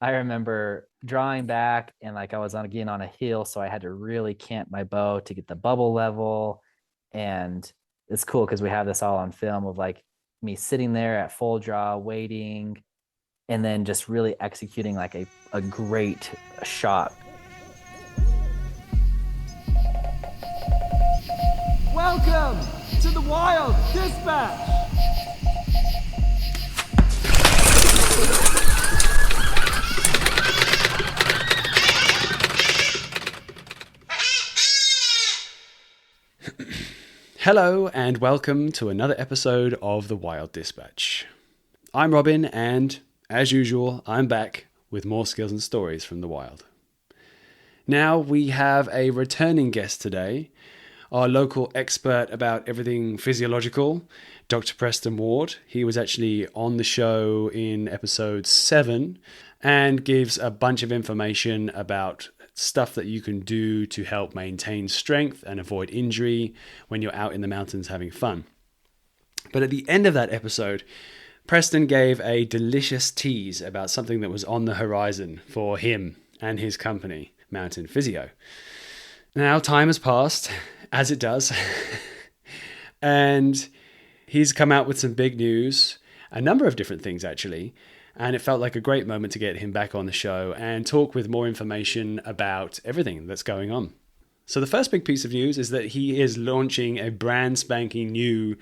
I remember drawing back and like I was on again on a hill, so I had to really camp my bow to get the bubble level. And it's cool because we have this all on film of like me sitting there at full draw, waiting, and then just really executing like a great shot. Welcome to the Wild Dispatch! Hello and welcome to another episode of the Wild Dispatch. I'm Robin and, as usual, I'm back with more skills and stories from the wild. Now we have a returning guest today, our local expert about everything physiological, Dr. Preston Ward. He was actually on the show in episode 7 and gives a bunch of information about stuff that you can do to help maintain strength and avoid injury when you're out in the mountains having fun. But at the end of that episode, Preston gave a delicious tease about something that was on the horizon for him and his company, Mountain Physio. Now, time has passed, as it does, and he's come out with some big news, a number of different things actually, and it felt like a great moment to get him back on the show and talk with more information about everything that's going on. So the first big piece of news is that he is launching a brand spanking new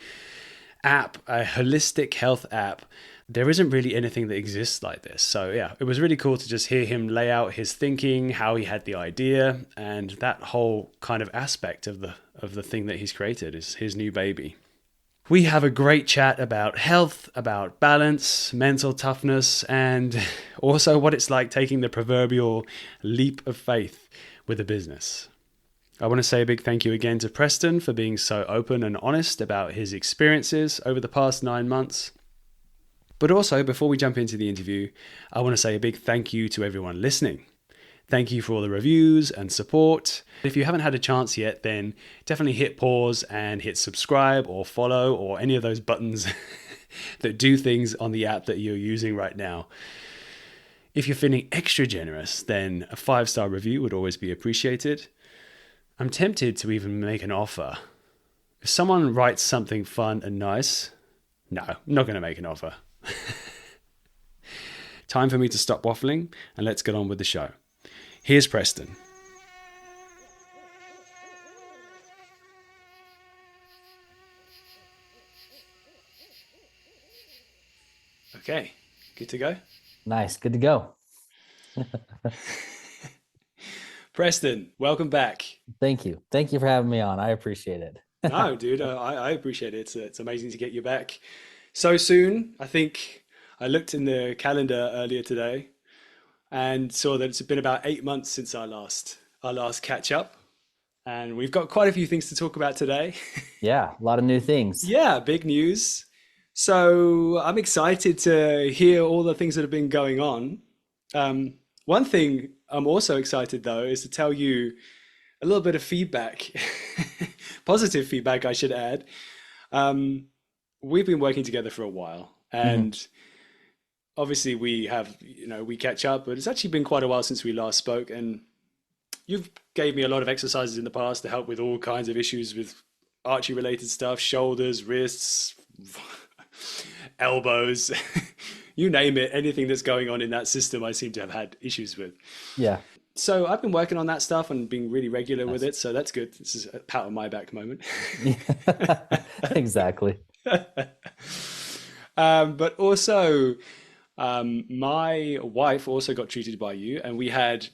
app, a holistic health app. There isn't really anything that exists like this. So yeah, it was really cool to just hear him lay out his thinking, how he had the idea, and that whole kind of aspect of the thing that he's created is his new baby. We have a great chat about health, about balance, mental toughness, and also what it's like taking the proverbial leap of faith with a business. I want to say a big thank you again to Preston for being so open and honest about his experiences over the past 9 months. But also, before we jump into the interview, I want to say a big thank you to everyone listening. Thank you for all the reviews and support. If you haven't had a chance yet, then definitely hit pause and hit subscribe or follow or any of those buttons that do things on the app that you're using right now. If you're feeling extra generous, then a 5-star review would always be appreciated. I'm tempted to even make an offer. If someone writes something fun and nice, no, I'm not going to make an offer. Time for me to stop waffling and let's get on with the show. Here's Preston. Okay, good to go? Nice, good to go. Preston, welcome back. Thank you. Thank you for having me on. I appreciate it. No, dude, I appreciate it. It's amazing to get you back so soon. I think I looked in the calendar earlier today and saw that it's been about 8 months since our last catch up. And we've got quite a few things to talk about today. Yeah, a lot of new things. Yeah, big news. So I'm excited to hear all the things that have been going on. One thing I'm also excited though is to tell you a little bit of feedback, positive feedback, I should add. We've been working together for a while, and obviously we have, we catch up, but it's actually been quite a while since we last spoke. And you've gave me a lot of exercises in the past to help with all kinds of issues with archery related stuff, shoulders, wrists, elbows, you name it, anything that's going on in that system, I seem to have had issues with. Yeah. So I've been working on that stuff and being really regular with it. So that's good. This is a pat on my back moment. Exactly. But also, my wife also got treated by you, and we had,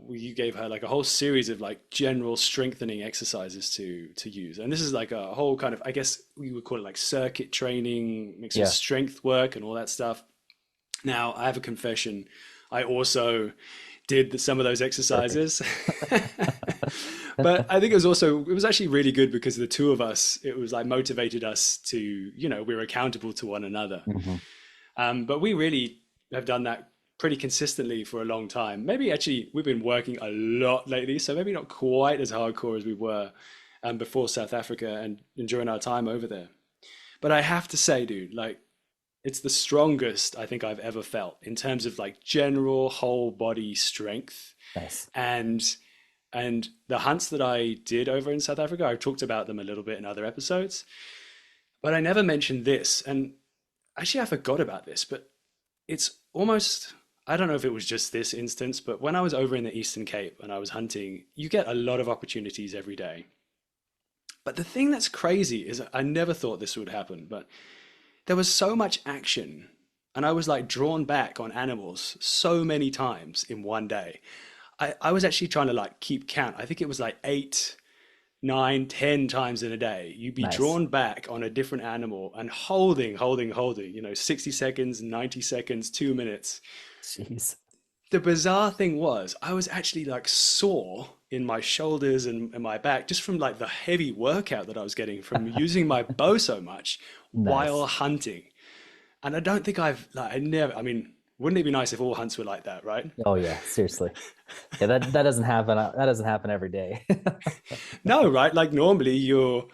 you gave her like a whole series of like general strengthening exercises to use. And this is like a whole kind of, I guess we would call it like circuit training, mixed with strength work and all that stuff. Now, I have a confession. I also did some of those exercises. But I think it was actually really good because the two of us, it was like motivated us to, we're accountable to one another. But we really have done that pretty consistently for a long time. Maybe actually we've been working a lot lately, so maybe not quite as hardcore as we were before South Africa and during our time over there. But I have to say, dude, like It's the strongest I think I've ever felt in terms of like general whole body strength. Nice. And the hunts that I did over in South Africa, I've talked about them a little bit in other episodes, but I never mentioned this. And actually, I forgot about this, but it's almost, I don't know if it was just this instance, but when I was over in the Eastern Cape and I was hunting, you get a lot of opportunities every day. But the thing that's crazy is I never thought this would happen, but there was so much action and I was like drawn back on animals so many times in one day. I was actually trying to like keep count. I think it was like 8, 9, 10 times in a day. You'd be Nice. drawn back on a different animal and holding, 60 seconds, 90 seconds, 2 minutes. Jeez. The bizarre thing was I was actually like sore in my shoulders and my back just from like the heavy workout that I was getting from using my bow so much while Nice. hunting. And I don't think I never, I mean, wouldn't it be nice if all hunts were like that, right? Oh yeah, seriously. Yeah, that doesn't happen. That doesn't happen every day. No, right? Like normally you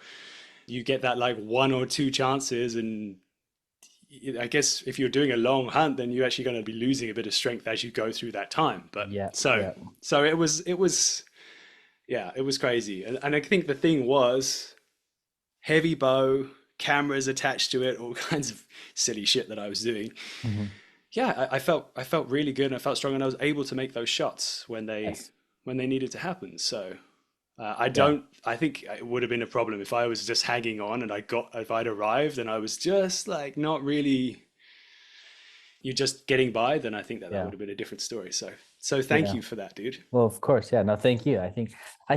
get that like one or two chances and I guess if you're doing a long hunt, then you're actually going to be losing a bit of strength as you go through that time. But Yeah, so, yeah, so yeah, it was crazy. And I think the thing was heavy bow, cameras attached to it, all kinds of silly shit that I was doing. hmm Yeah, I felt really good and I felt strong and I was able to make those shots nice. when they needed to happen. So I Yeah, don't. I think it would have been a problem if I was just hanging on and if I'd arrived and I was just like not really, you're just getting by. Then I think that yeah, would have been a different story. So thank yeah. you for that, dude. Well, of course, yeah. No, thank you. I think I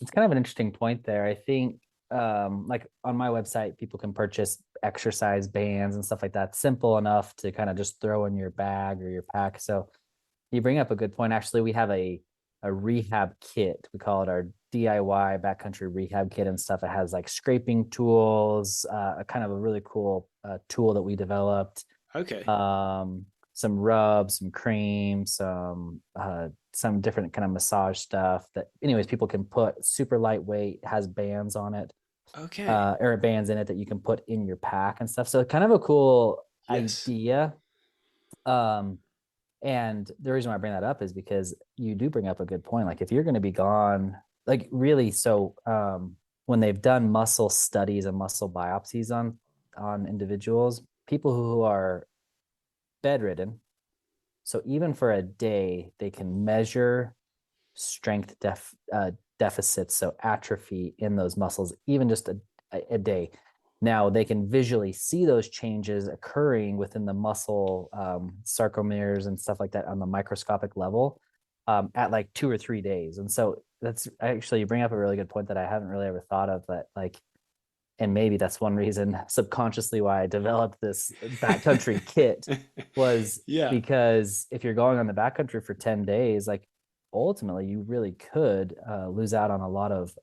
it's kind of an interesting point there. I think like on my website, people can purchase exercise bands and stuff like that. Simple enough to kind of just throw in your bag or your pack. So you bring up a good point. Actually, we have a rehab kit. We call it our DIY backcountry rehab kit and stuff. It has like scraping tools, a kind of a really cool tool that we developed, Okay. some rubs, some cream, some different kind of massage stuff that anyways people can put super lightweight, has bands on it, Okay. or bands in it that you can put in your pack and stuff. So kind of a cool Yes. idea. Um, and the reason why I bring that up is because you do bring up a good point. Like if you're going to be gone, like really, so when they've done muscle studies and muscle biopsies on individuals, people who are bedridden, so even for a day, they can measure strength deficits, so atrophy in those muscles, even just a day. Now they can visually see those changes occurring within the muscle sarcomeres and stuff like that on the microscopic level at like 2 or 3 days. And so that's actually, you bring up a really good point that I haven't really ever thought of, that like, and maybe that's one reason subconsciously why I developed this backcountry kit, was Yeah. because if you're going on the backcountry for 10 days, like ultimately you really could lose out on a lot of,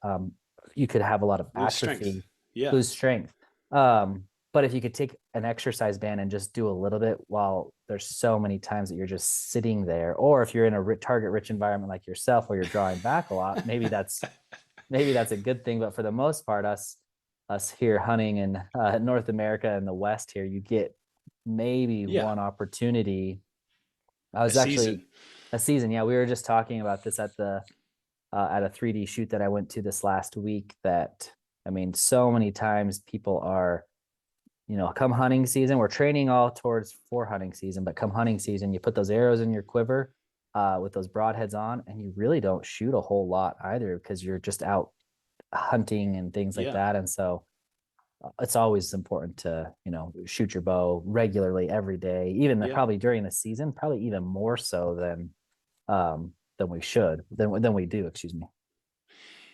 you could have a lot of Lose strength. atrophy, Yeah. lose strength. But if you could take an exercise band and just do a little bit, while there's so many times that you're just sitting there, or if you're in a target rich environment like yourself where you're drawing back a lot, maybe that's a good thing. But for the most part, us here hunting in North America and the West here, you get maybe Yeah. one opportunity. I A was actually season. a season. Yeah, we were just talking about this at a 3D shoot that I went to this last week. That I mean, so many times people are, come hunting season, we're training all towards for hunting season, but come hunting season, you put those arrows in your quiver with those broadheads on, and you really don't shoot a whole lot either because you're just out hunting and things like Yeah. that. And so it's always important to, shoot your bow regularly every day, even Yeah. probably during the season, probably even more so than we should, than we do, excuse me.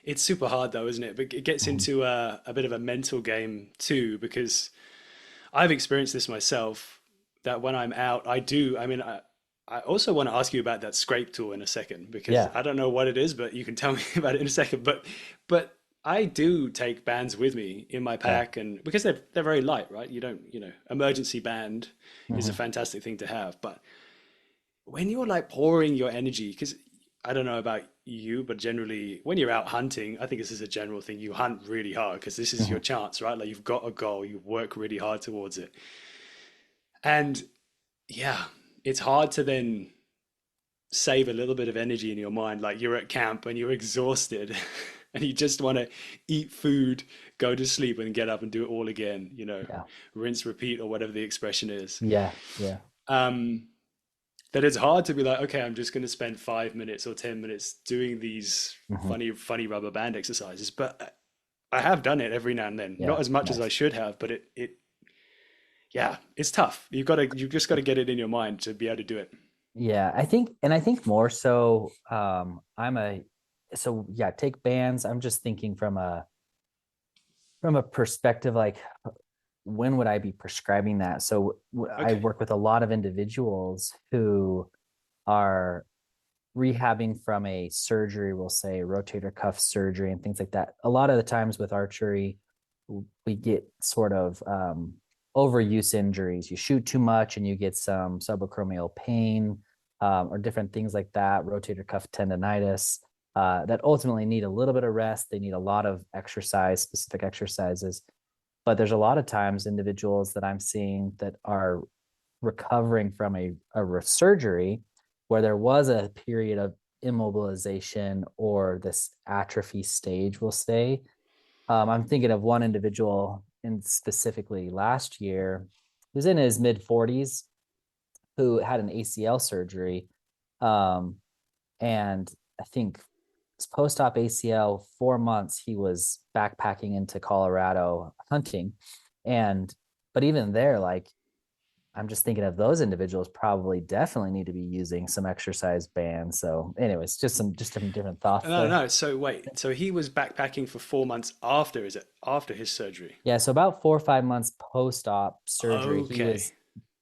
It's super hard though, isn't it? But it gets Mhm. into a bit of a mental game too, because I've experienced this myself that when I'm out, I do. I mean, I also want to ask you about that scrape tool in a second because Yeah. I don't know what it is, but you can tell me about it in a second. But I do take bands with me in my Yeah. pack, and because they're very light, right? You don't, emergency band is a hmm fantastic thing to have. But when you're like pouring your energy, because I don't know about you, but generally when you're out hunting, I think this is a general thing. You hunt really hard because this is hmm your chance, right? Like you've got a goal, you work really hard towards it. And yeah, it's hard to then save a little bit of energy in your mind. Like you're at camp and you're exhausted and you just want to eat food, go to sleep, and get up and do it all again, Yeah. rinse, repeat, or whatever the expression is. Yeah. Yeah. Um, that it's hard to be like, okay, I'm just going to spend 5 minutes or 10 minutes doing these Hmm. funny rubber band exercises. But I have done it every now and then, not Yeah. as much as I Nice. should have, but yeah, it's tough. You just got to get it in your mind to be able to do it. Yeah, I think more so, so yeah, take bands. I'm just thinking from a perspective like when would I be prescribing that? So I Okay. work with a lot of individuals who are rehabbing from a surgery, we'll say rotator cuff surgery and things like that. A lot of the times with archery, we get sort of overuse injuries. You shoot too much and you get some subacromial pain, or different things like that, rotator cuff tendonitis, that ultimately need a little bit of rest. They need a lot of exercise, specific exercises. But there's a lot of times individuals that I'm seeing that are recovering from a surgery where there was a period of immobilization or this atrophy stage, we'll say. I'm thinking of one individual in specifically last year who's in his mid 40s who had an ACL surgery. Um, and I think his post-op ACL, 4 months, he was backpacking into Colorado hunting. And, but even there, like, I'm just thinking of those individuals probably definitely need to be using some exercise bands. So, anyways, just some different thoughts No, there. no. So wait, so he was backpacking for 4 months after, is it after his surgery? Yeah, so about 4 or 5 months post-op surgery, he Okay. was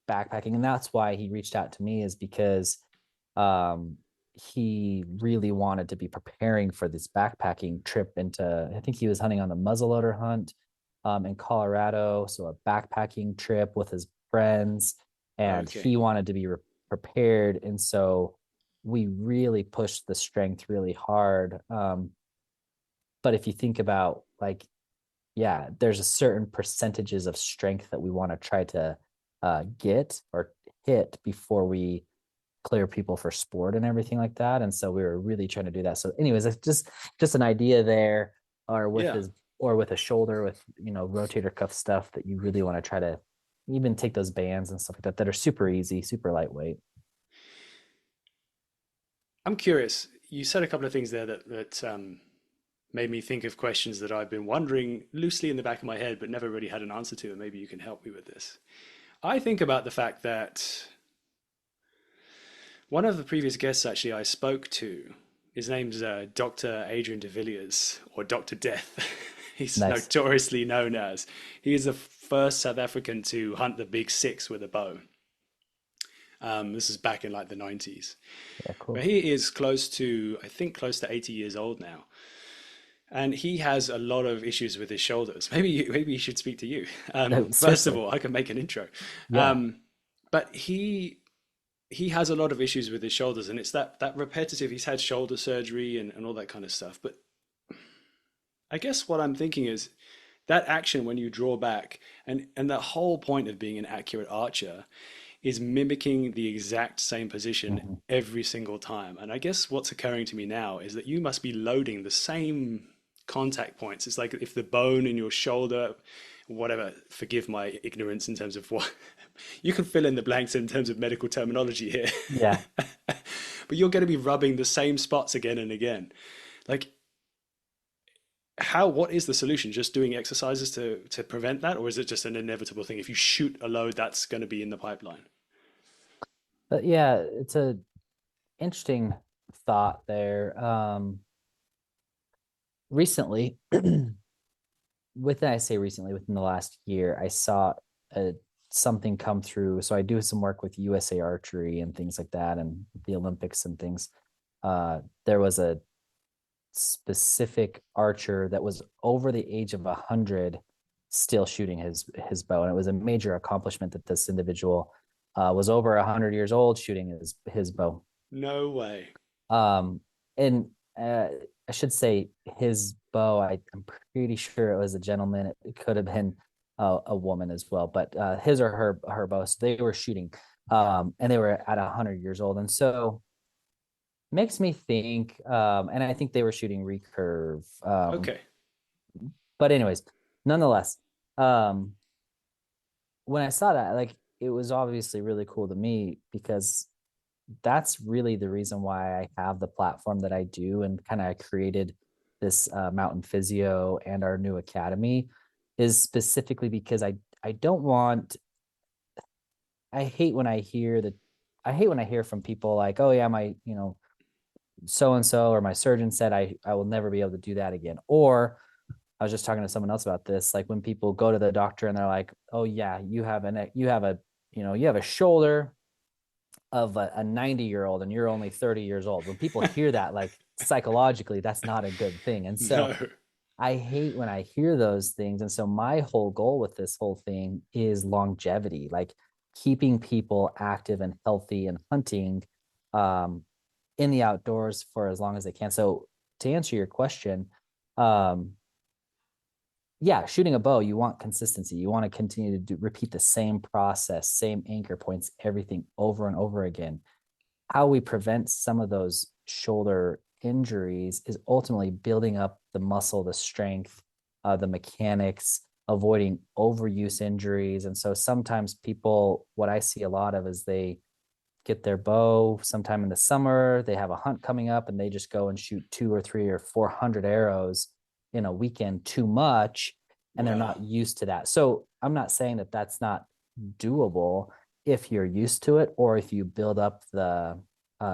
backpacking, and that's why he reached out to me is because um he really wanted to be preparing for this backpacking trip into, I think he was hunting on the muzzleloader hunt in Colorado, so a backpacking trip with his friends, and Okay. he wanted to be prepared, and so we really pushed the strength really hard. But if you think about like, yeah, there's a certain percentages of strength that we want to try to get or hit before we clear people for sport and everything like that. And so we were really trying to do that. So, anyways, it's just an idea there, or with Yeah. his or with a shoulder with rotator cuff stuff that you really want to try to even take those bands and stuff like that that are super easy, super lightweight. I'm curious. You said a couple of things there that made me think of questions that I've been wondering loosely in the back of my head, but never really had an answer to, and maybe you can help me with this. I think about the fact that one of the previous guests actually I spoke to, his name's Dr. Adrian de Villiers, or Dr. Death. He's Nice. notoriously known as. He is the first South African to hunt the big six with a bow. This is back in like the 90s. Yeah, But cool. he is close to, I think, close to 80 years old now. And he has a lot of issues with his shoulders. Maybe he should speak to you. First of Seriously. all, I can make an intro. Yeah. Um, but he has a lot of issues with his shoulders, and it's that repetitive. He's had shoulder surgery and all that kind of stuff. But I guess what I'm thinking is that action when you draw back, and the whole point of being an accurate archer is mimicking the exact same position Hmm. every single time. And I guess what's occurring to me now is that you must be loading the same contact points. It's like if the bone in your shoulder, whatever, forgive my ignorance in terms of what you can fill in the blanks in terms of medical terminology here. Yeah. But you're going to be rubbing the same spots again and again. Like what is the solution? Just doing exercises to prevent that, or is it just an inevitable thing? If you shoot a load, that's going to be in the pipeline. But yeah, it's a interesting thought there. Recently, within I say recently, within the last year, I saw a something come through. So I do some work with USA Archery and things like that, and the Olympics and things. There was a specific archer that was over the age of 100 still shooting his bow, and it was a major accomplishment that this individual was over 100 years old shooting his bow. No way. um and I should say his bow, I'm pretty sure it was a gentleman. It could have been a woman as well, but his or her bow. So they were shooting, and they were at 100 years old, and so makes me think. And I think they were shooting recurve. Okay. But anyways, nonetheless, um, when I saw that, like it was obviously really cool to me because that's really the reason why I have the platform that I do and kind of created this Mountain Physio and our new academy is specifically because I don't want I hate when I hear that I hate when I hear from people like, oh yeah, my, so and so or my surgeon said I will never be able to do that again. Or I was just talking to someone else about this, like when people go to the doctor and they're like, oh yeah, you have a shoulder of a 90-year-old and you're only 30 years old. When people hear that, like psychologically, that's not a good thing. And so No. I hate when I hear those things. And so my whole goal with this whole thing is longevity, like keeping people active and healthy and hunting um, in the outdoors for as long as they can. So to answer your question, um, yeah, shooting a bow, you want consistency. You want to continue to repeat the same process, same anchor points, everything over and over again. How we prevent some of those shoulder injuries is ultimately building up the muscle, the strength, the mechanics, avoiding overuse injuries. And so sometimes people, what I see a lot of is they get their bow sometime in the summer, they have a hunt coming up and they just go and shoot 2 or 3 or 400 arrows in a weekend too much, and they're Wow. not used to that. So I'm not saying that that's not doable if you're used to it, or if you build up the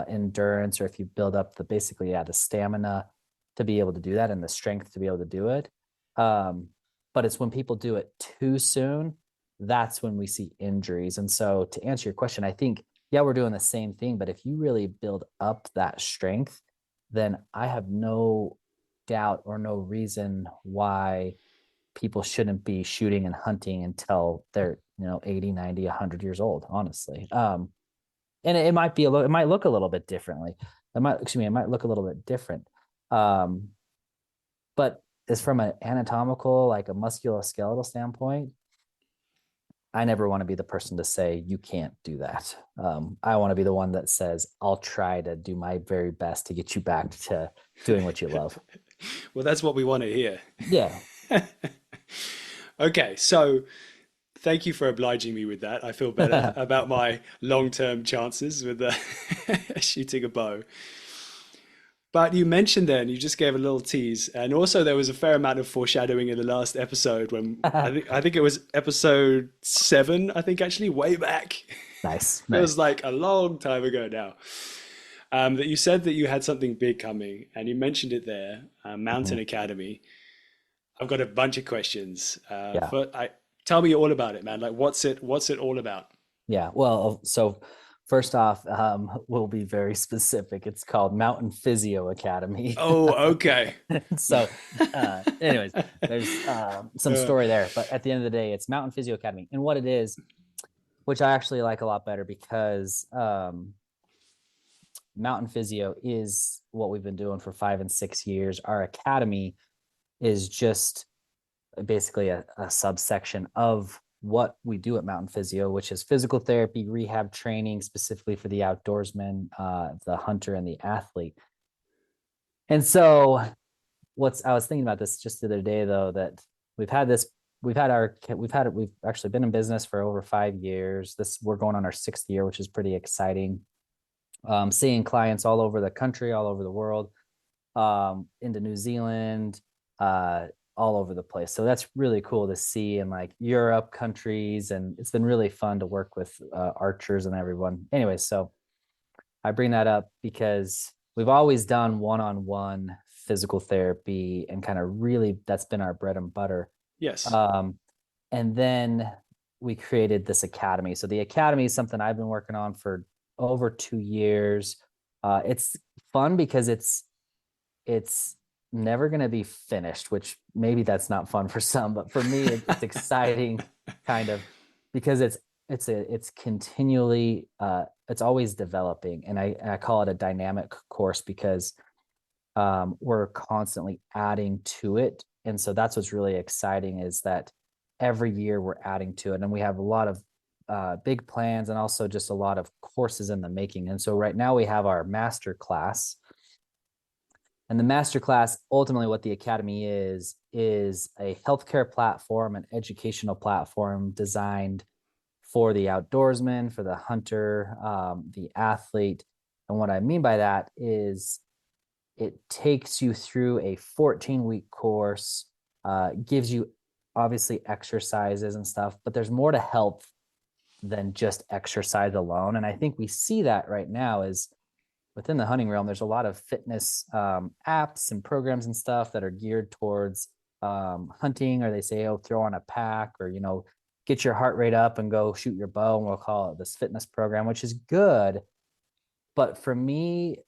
endurance, or if you build up the basically, yeah, the stamina to be able to do that and the strength to be able to do it. But it's when people do it too soon, that's when we see injuries. And so to answer your question, I think, yeah, we're doing the same thing, but if you really build up that strength, then I have no doubt or no reason why people shouldn't be shooting and hunting until they're 80, 90, 100 years old, honestly. And it might be it might look a little bit differently. It might look a little bit different. um but as from an anatomical, like a musculoskeletal standpoint, I never want to be the person to say you can't do that. I want to be the one that says I'll try to do my very best to get you back to doing what you love. Well, that's what we want to hear. Yeah. Okay, so thank you for obliging me with that. I feel better about my long-term chances with shooting a bow. But you mentioned then, you just gave a little tease, and also there was a fair amount of foreshadowing in the last episode when I think it was episode 7, I think actually, way back. Nice, It was nice. like a long time ago now. That you said that you had something big coming, and you mentioned it there, Mountain Mhm. Academy. I've got a bunch of questions. Yeah. Tell me all about it, man. Like, what's it all about? Yeah. Well, so first off, we'll be very specific. It's called Mountain Physio Academy. Oh, okay. So, anyways, there's some Uh, story there, but at the end of the day, it's Mountain Physio Academy. And what it is, which I actually like a lot better because Mountain Physio is what we've been doing for 5 and 6 years. Our academy is just basically a subsection of what we do at Mountain Physio, which is physical therapy, rehab training, specifically for the outdoorsman, the hunter, and the athlete. And so, I was thinking about this just the other day, though, that we've had this, we've actually been in business for over 5 years. We're going on our 6th year, which is pretty exciting. Seeing clients all over the country, all over the world, into New Zealand, uh, all over the place. So that's really cool to see in like Europe countries. And it's been really fun to work with archers and everyone. Anyway, so I bring that up because we've always done one-on-one physical therapy and kind of really that's been our bread and butter. yes. Um, and then we created this academy. So the academy is something I've been working on for over 2 years. It's fun because it's never going to be finished, which maybe that's not fun for some, but for me, it's exciting kind of because it's continually, it's always developing. And I call it a dynamic course because we're constantly adding to it. And so that's what's really exciting is that every year we're adding to it, and we have a lot of big plans and also just a lot of courses in the making. And so right now we have our master class, and the master class, ultimately what the Academy is a healthcare platform, an educational platform designed for the outdoorsman, for the hunter, the athlete. And what I mean by that is it takes you through a 14-week course, gives you obviously exercises and stuff, but there's more to health than just exercise alone. And I think we see that right now is within the hunting realm, there's a lot of fitness apps and programs and stuff that are geared towards hunting, or they say, oh, throw on a pack, or, get your heart rate up and go shoot your bow. And we'll call it this fitness program, which is good. But for me,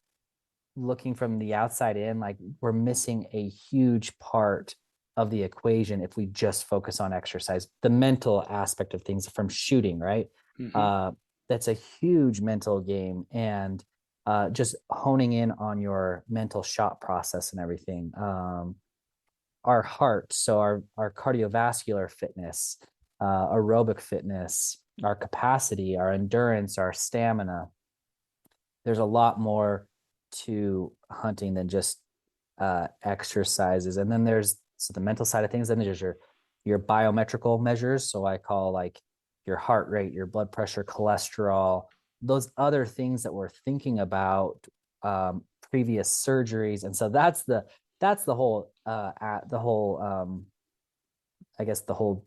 looking from the outside in, like, we're missing a huge part of the equation if we just focus on exercise, the mental aspect of things from shooting, right? That's a huge mental game, and just honing in on your mental shot process and everything. Our heart, so our cardiovascular fitness, aerobic fitness, our capacity, our endurance, our stamina. There's a lot more to hunting than just exercises. And then there's the mental side of things. Then there's your biometrical measures. So I call like your heart rate, your blood pressure, cholesterol, those other things that we're thinking about, previous surgeries. And so that's the whole I guess the whole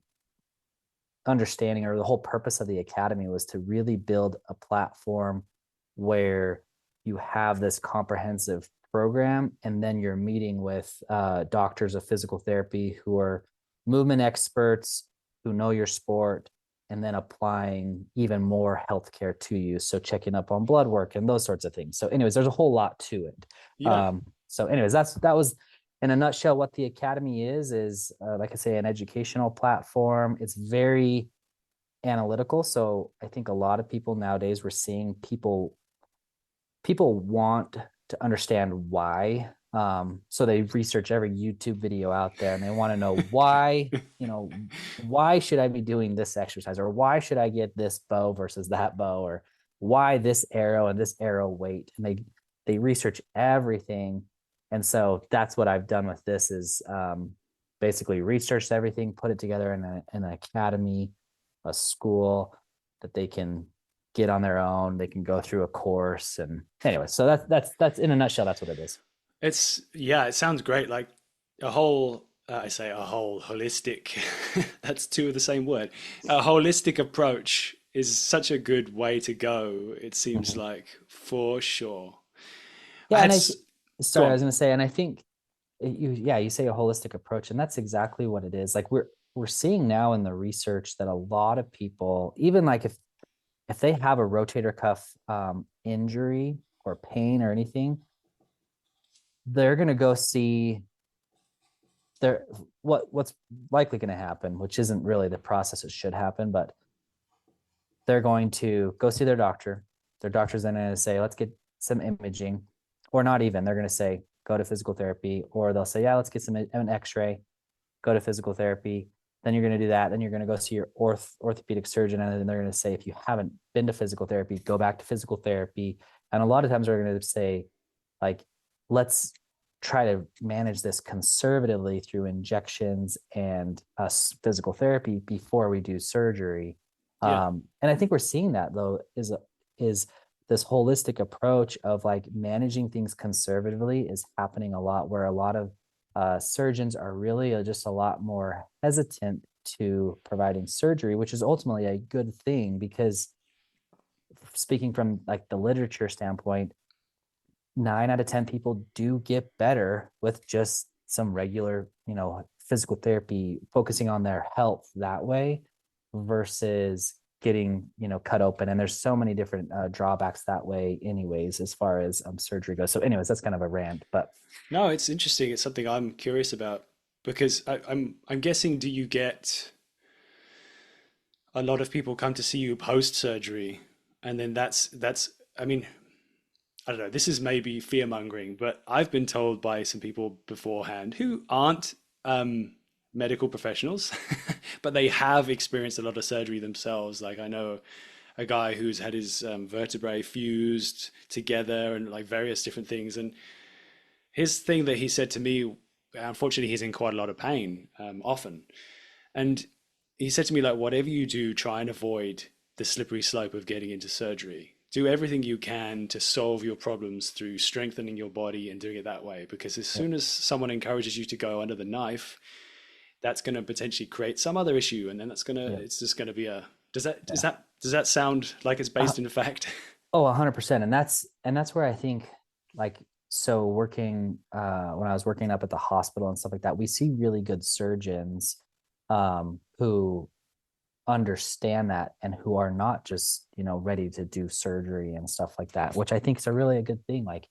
understanding, or the whole purpose of the Academy, was to really build a platform where you have this comprehensive program, and then you're meeting with doctors of physical therapy who are movement experts, who know your sport, and then applying even more healthcare to you. So checking up on blood work and those sorts of things. So anyways, there's a whole lot to it. Yeah. So anyways, that was in a nutshell what the Academy is like I say, an educational platform. It's very analytical. So I think a lot of people nowadays, we're seeing people want to understand why. So they research every YouTube video out there, and they want to know why, why should I be doing this exercise, or why should I get this bow versus that bow, or why this arrow and this arrow weight. And they research everything. And so that's what I've done with this is basically researched everything, put it together in an academy, a school that they can get on their own. They can go through a course. And anyway, so that's in a nutshell, that's what it is. It sounds great. Like a whole, I say a whole holistic, that's two of the same word. A holistic approach is such a good way to go. It seems Mhm. like, for sure. I Yeah. had, And go sorry, I on. was going to say, and I think you say a holistic approach, and that's exactly what it is. Like we're seeing now in the research that a lot of people, even like if they have a rotator cuff injury or pain or anything, they're going to go see their what's likely going to happen, which isn't really the process it should happen, but they're going to go see their doctor. Their doctor's then going to say, let's get some imaging, or not even. They're going to say, go to physical therapy, or they'll say, yeah, let's get an X-ray, go to physical therapy. Then you're going to do that. Then you're going to go see your orthopedic surgeon, and then they're going to say, if you haven't been to physical therapy, go back to physical therapy. And a lot of times they're going to say, like, let's try to manage this conservatively through injections and physical therapy before we do surgery. Yeah. And I think we're seeing that though is this holistic approach of like managing things conservatively is happening a lot, where a lot of surgeons are really just a lot more hesitant to providing surgery, which is ultimately a good thing, because speaking from like the literature standpoint, 9 out of 10 people do get better with just some regular, physical therapy, focusing on their health that way versus getting, cut open. And there's so many different drawbacks that way anyways, as far as surgery goes. So anyways, that's kind of a rant, but No, it's interesting. It's something I'm curious about because I'm guessing, do you get a lot of people come to see you post surgery, and then that's I mean, I don't know, this is maybe fear mongering, but I've been told by some people beforehand who aren't medical professionals, but they have experienced a lot of surgery themselves. Like I know a guy who's had his vertebrae fused together and like various different things. And his thing that he said to me, unfortunately, he's in quite a lot of pain often. And he said to me, like, whatever you do, try and avoid the slippery slope of getting into surgery. Do everything you can to solve your problems through strengthening your body and doing it that way. Because as Yeah. soon as someone encourages you to go under the knife, that's going to potentially create some other issue, and then Yeah. it's just going to be a. Does that Yeah. does that sound like it's Uh, based in fact? oh, 100%. And that's where I think, like, so working when I was working up at the hospital and stuff like that, we see really good surgeons who understand that and who are not just, ready to do surgery and stuff like that, which I think is a good thing. Like,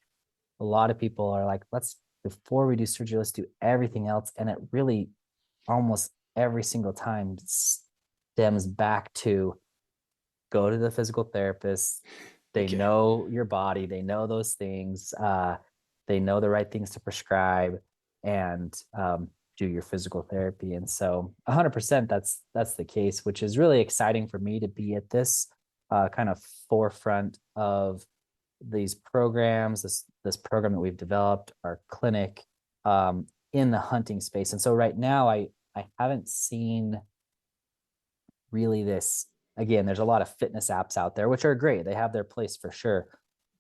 a lot of people are like, let's, before we do surgery, let's do everything else. And it really almost every single time stems back to go to the physical therapist. They Okay. know your body, they know those things, they know the right things to prescribe, and do your physical therapy. And so 100% that's the case, which is really exciting for me to be at this kind of forefront of these programs, this program that we've developed, our clinic, in the hunting space. And so right now I haven't seen really this. Again, there's a lot of fitness apps out there which are great, they have their place for sure,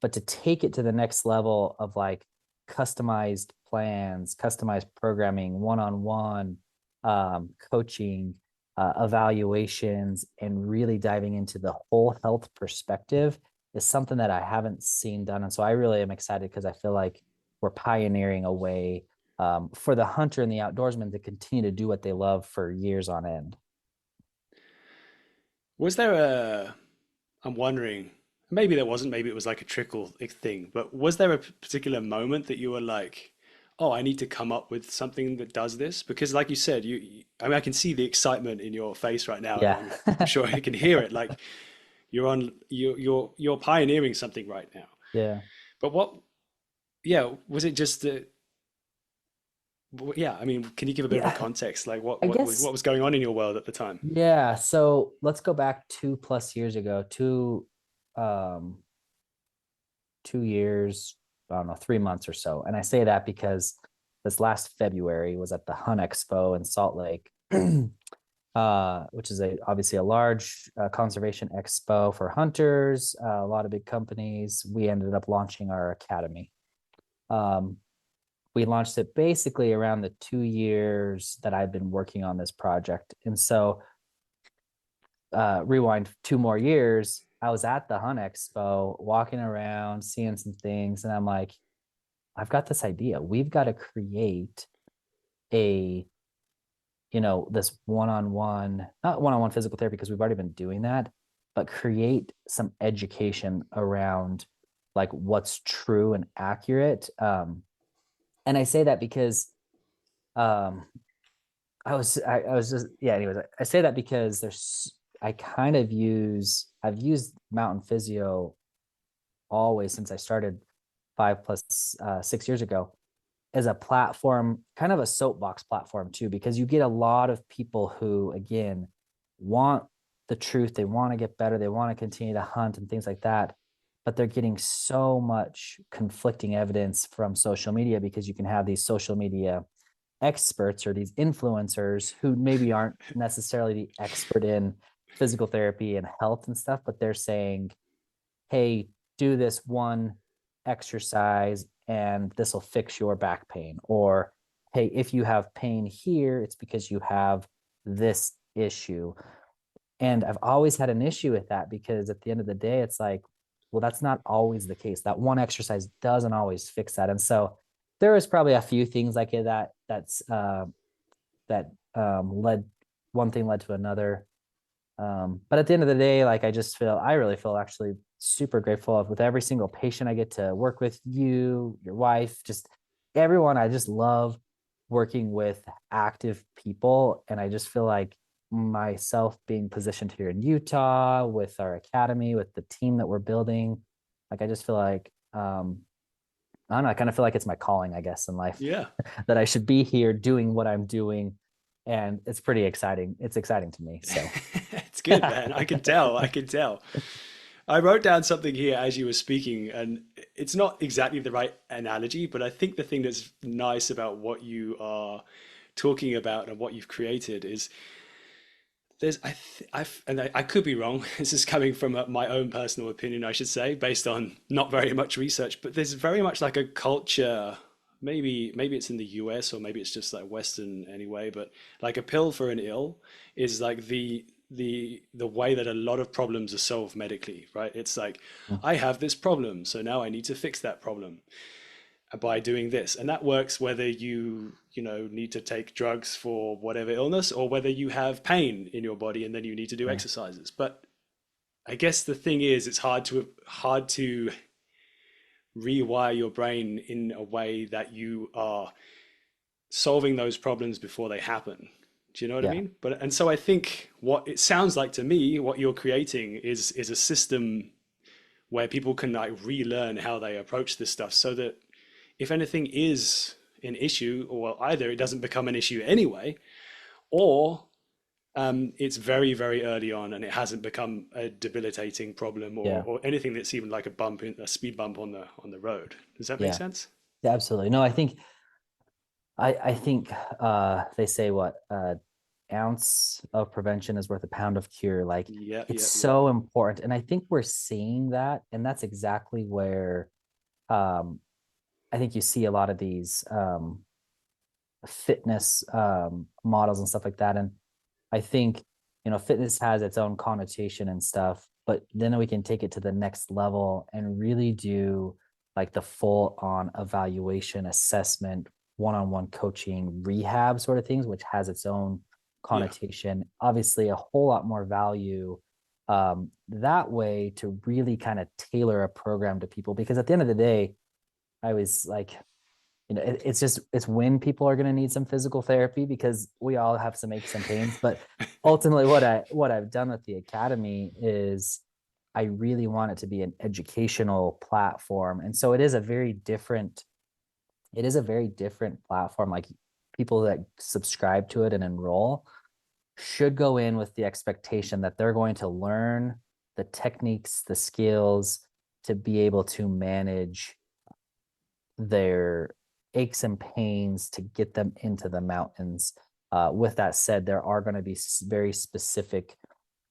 but to take it to the next level of like customized plans, customized programming, one-on-one coaching, evaluations, and really diving into the whole health perspective is something that I haven't seen done. And so I really am excited because I feel like we're pioneering a way for the hunter and the outdoorsman to continue to do what they love for years on end. Was there a? I'm wondering. Maybe there wasn't. Maybe it was like a trickle thing. But was there a particular moment that you were like, "Oh, I need to come up with something that does this"? Because, like you said, I mean, I can see the excitement in your face right now, and Yeah. I'm sure I can hear it. Like you're pioneering something right now. Yeah. But what? Yeah, was it just the? Yeah, I mean, can you give a bit of a Yeah. context? Like I what guess, was going on in your world at the time? yeah. So let's go back 2+ years ago, um 2 years, I don't know, 3 months or so. And I say that because this last February was at the Hunt Expo in Salt Lake, which is obviously a large conservation expo for hunters, a lot of big companies. We ended up launching our academy. Um, we launched it basically around the 2 years that I've been working on this project. And so rewind 2 more years, I was at the Hunt Expo, walking around, seeing some things, and I'm like, I've got this idea. We've got to create a, this one-on-one, not one-on-one physical therapy because we've already been doing that, but create some education around like what's true and accurate. And I say that because um, I was just, yeah, anyways, I say that because I've used Mountain Physio always since I started 6 years ago as a platform, kind of a soapbox platform too, because you get a lot of people who, again, want the truth. They want to get better. They want to continue to hunt and things like that. But they're getting so much conflicting evidence from social media because you can have these social media experts or these influencers who maybe aren't necessarily the expert in physical therapy and health and stuff, but they're saying, hey, do this one exercise and this will fix your back pain. Or, hey, if you have pain here, it's because you have this issue. And I've always had an issue with that because at the end of the day, it's like, well, that's not always the case. That one exercise doesn't always fix that. And so there is probably a few things like that led one thing led to another. But at the end of the day, like I really feel actually super grateful with every single patient I get to work with, you, your wife, just everyone. I just love working with active people. And I just feel like myself being positioned here in Utah with our academy, with the team that we're building, like I just feel like, I don't know, I kind of feel like it's my calling, I guess, in life Yeah. that I should be here doing what I'm doing and it's pretty exciting. It's exciting to me. So It's good, man. I can tell. I can tell. I wrote down something here as you were speaking, and it's not exactly the right analogy, but I think the thing that's nice about what you are talking about and what you've created is there's I could be wrong. This is coming from my own personal opinion, I should say, based on not very much research, but there's very much like a culture. Maybe it's in the US or maybe it's just like Western anyway, but like a pill for an ill is like the way that a lot of problems are solved medically, right? It's like I have this problem, so now I need to fix that problem by doing this, and that works whether you need to take drugs for whatever illness or whether you have pain in your body and then you need to do yeah, exercises. But I guess the thing is it's hard to rewire your brain in a way that you are solving those problems before they happen. Do you know what I yeah, mean? And so I think what it sounds like to me, what you're creating is a system where people can like relearn how they approach this stuff so that if anything is an issue, or either it doesn't become an issue anyway, or it's very, very early on and it hasn't become a debilitating problem or, yeah, or anything that's even like a speed bump on the road. Does that make yeah, sense? yeah, absolutely. No, I think they say what ounce of prevention is worth a pound of cure. Like Yeah, it's yeah, yeah. so important, and I think we're seeing that, and that's exactly where um, I think you see a lot of these fitness models and stuff like that. And I think, fitness has its own connotation and stuff, but then we can take it to the next level and really do like the full on evaluation, assessment, one-on-one coaching, rehab sort of things, which has its own Yeah. connotation. Obviously, a whole lot more value that way to really kind of tailor a program to people. Because at the end of the day, I was like, it's when people are going to need some physical therapy because we all have some aches and pains. But ultimately, what I've done with the academy is I really want it to be an educational platform, and so it is a very different platform. Like people that subscribe to it and enroll should go in with the expectation that they're going to learn the techniques, the skills to be able to manage their aches and pains to get them into the mountains. With that said, there are going to be very specific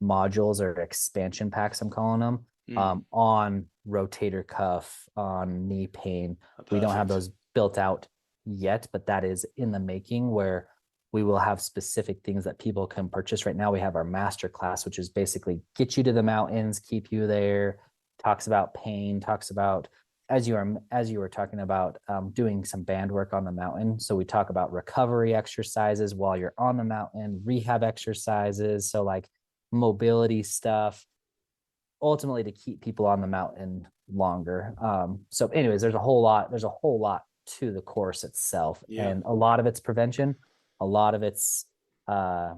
modules or expansion packs, I'm calling them, Mm, on rotator cuff, on knee pain. We don't have perfect. those built out yet, but that is in the making where we will have specific things that people can purchase. Right now, we have our master class, which is basically get you to the mountains, keep you there, talks about pain, talks about as you were talking about doing some band work on the mountain. So we talk about recovery exercises while you're on the mountain, rehab exercises, so like mobility stuff, ultimately to keep people on the mountain longer. So anyways, there's a whole lot to the course itself, Yeah. and a lot of it's prevention, a lot of it's uh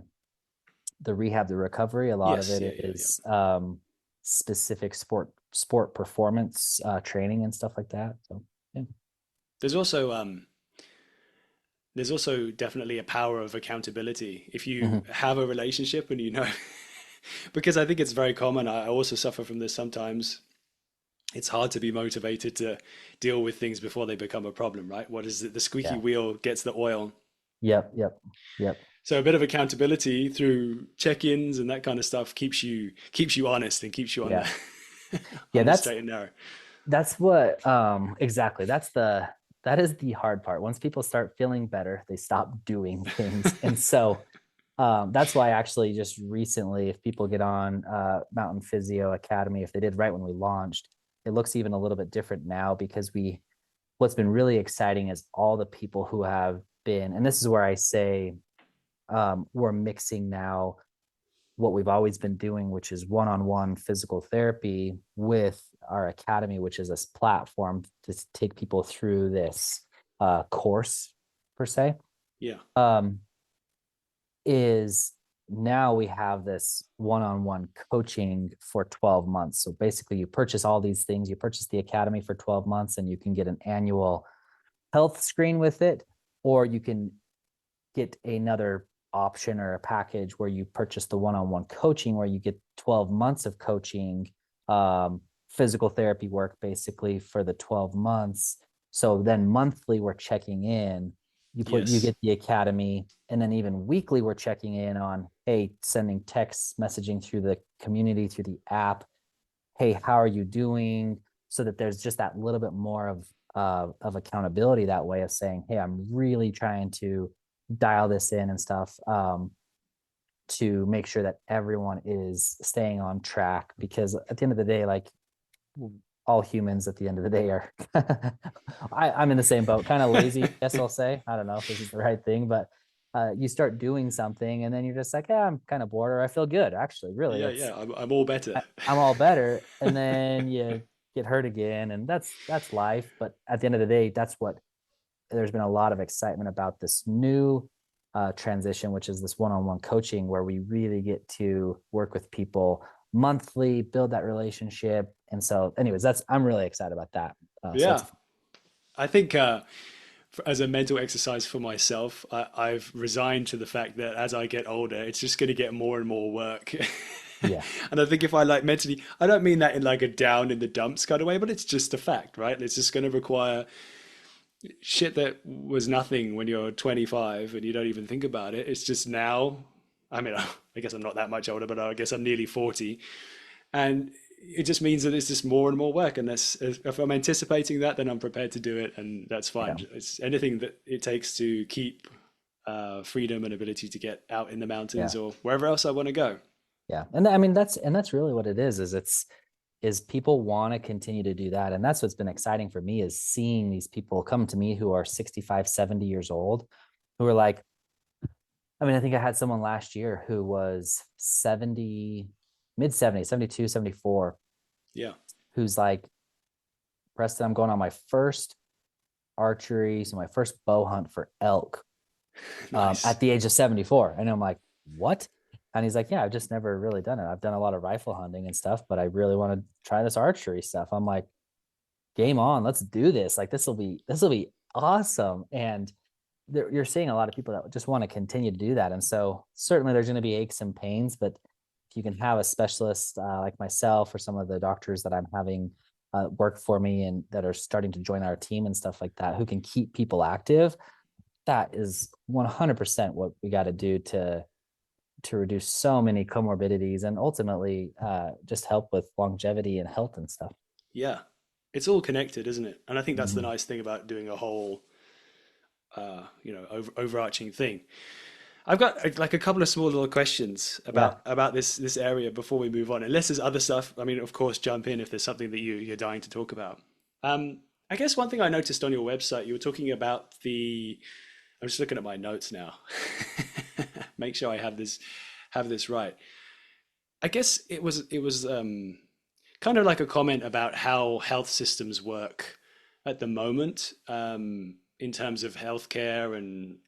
the rehab, the recovery, a lot of Yes. it Yeah. Yeah. Yeah. is specific sport performance training and stuff like that. So yeah. There's also there's also definitely a power of accountability if you Mhm. have a relationship and because I think it's very common. I also suffer from this sometimes. It's hard to be motivated to deal with things before they become a problem, right? What is it? The squeaky Yeah. wheel gets the oil. Yep. Yep. Yep. So a bit of accountability through check-ins and that kind of stuff keeps you honest and keeps you on Yeah. the Yeah. on the That's straight and narrow. that's what exactly. That is the hard part. Once people start feeling better, they stop doing things. And so that's why actually just recently, if people get on Mountain Physio Academy, if they did right when we launched, it looks even a little bit different now because what's been really exciting is all the people who have been, and this is where I say we're mixing now what we've always been doing, which is one-on-one physical therapy, with our academy, which is a platform to take people through this course per se. Yeah. Um, is now we have this one-on-one coaching for 12 months. So basically, you purchase all these things. You purchase the academy for 12 months, and you can get an annual health screen with it, or you can get another option or a package where you purchase the one-on-one coaching where you get 12 months of coaching, physical therapy work basically for the 12 months. So then monthly we're checking in. You Yes. get the academy, and then even weekly we're checking in on, hey, sending text messaging through the community, through the app. Hey, how are you doing? So that there's just that little bit more of accountability that way of saying, hey, I'm really trying to dial this in and stuff, to make sure that everyone is staying on track, because at the end of the day, like, all humans at the end of the day are I'm in the same boat, kind of lazy, I guess I'll say. I don't know if this is the right thing, but you start doing something and then you're just like, yeah, I'm kind of bored, or I feel good. Actually, really, Yeah, it's yeah. I'm all better. I'm all better. And then you get hurt again, and that's life. But at the end of the day, that's what there's been a lot of excitement about this new transition, which is this one-on-one coaching where we really get to work with people monthly, build that relationship. And so, anyways, I'm really excited about that. So Yeah. that's I think as a mental exercise for myself, I've resigned to the fact that as I get older, it's just going to get more and more work. yeah, And I think if I like mentally, I don't mean that in like a down in the dumps kind of way, but it's just a fact, right? It's just going to require shit that was nothing when you're 25 and you don't even think about it. It's just now, I mean, I guess I'm not that much older, but I guess I'm nearly 40. And it just means that it's just more and more work. And that's, if I'm anticipating that, then I'm prepared to do it. And that's yeah, fine. It's anything that it takes to keep freedom and ability to get out in the yeah, mountains or wherever else I want to go. yeah. And I mean, that's really what it is is people want to continue to do that. And that's what's been exciting for me, is seeing these people come to me who are 65, 70 years old, who are like, I mean, I think I had someone last year who was 70, mid 70s, 72, 74, Yeah. who's like, Preston, I'm going on my first archery, so my first bow hunt for elk, Nice. at the age of 74. And I'm like, what? And he's like, yeah, I've just never really done it. I've done a lot of rifle hunting and stuff, but I really want to try this archery stuff. I'm like, game on, let's do this. Like, this will be awesome. And you're seeing a lot of people that just want to continue to do that. And so certainly there's going to be aches and pains, but if you can have a specialist like myself, or some of the doctors that I'm having work for me and that are starting to join our team and stuff like that, who can keep people active, that is 100% what we got to do to reduce so many comorbidities and ultimately just help with longevity and health and stuff. Yeah. It's all connected, isn't it? And I think that's the Mhm. nice thing about doing a whole, overarching thing. I've got like a couple of small little questions Yeah. about this area before we move on. Unless there's other stuff, I mean, of course, jump in if there's something that you're dying to talk about. I guess one thing I noticed on your website, you were talking about the. I'm just looking at my notes now. Make sure I have this right. I guess it was kind of like a comment about how health systems work at the moment, in terms of healthcare and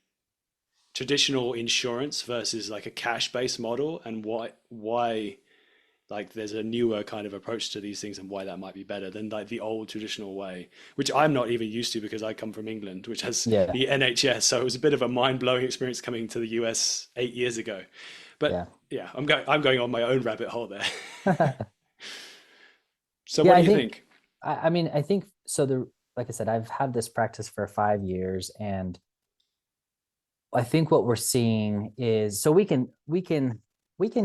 traditional insurance versus like a cash-based model, and why like there's a newer kind of approach to these things and why that might be better than like the old traditional way, which I'm not even used to because I come from England, which has Yeah. the NHS. So it was a bit of a mind-blowing experience coming to the US 8 years ago. But Yeah. yeah, I'm going on my own rabbit hole there. So Yeah, what do I you think think? I mean, I think so. Like I said, I've had this practice for 5 years, and I think what we're seeing is, so we can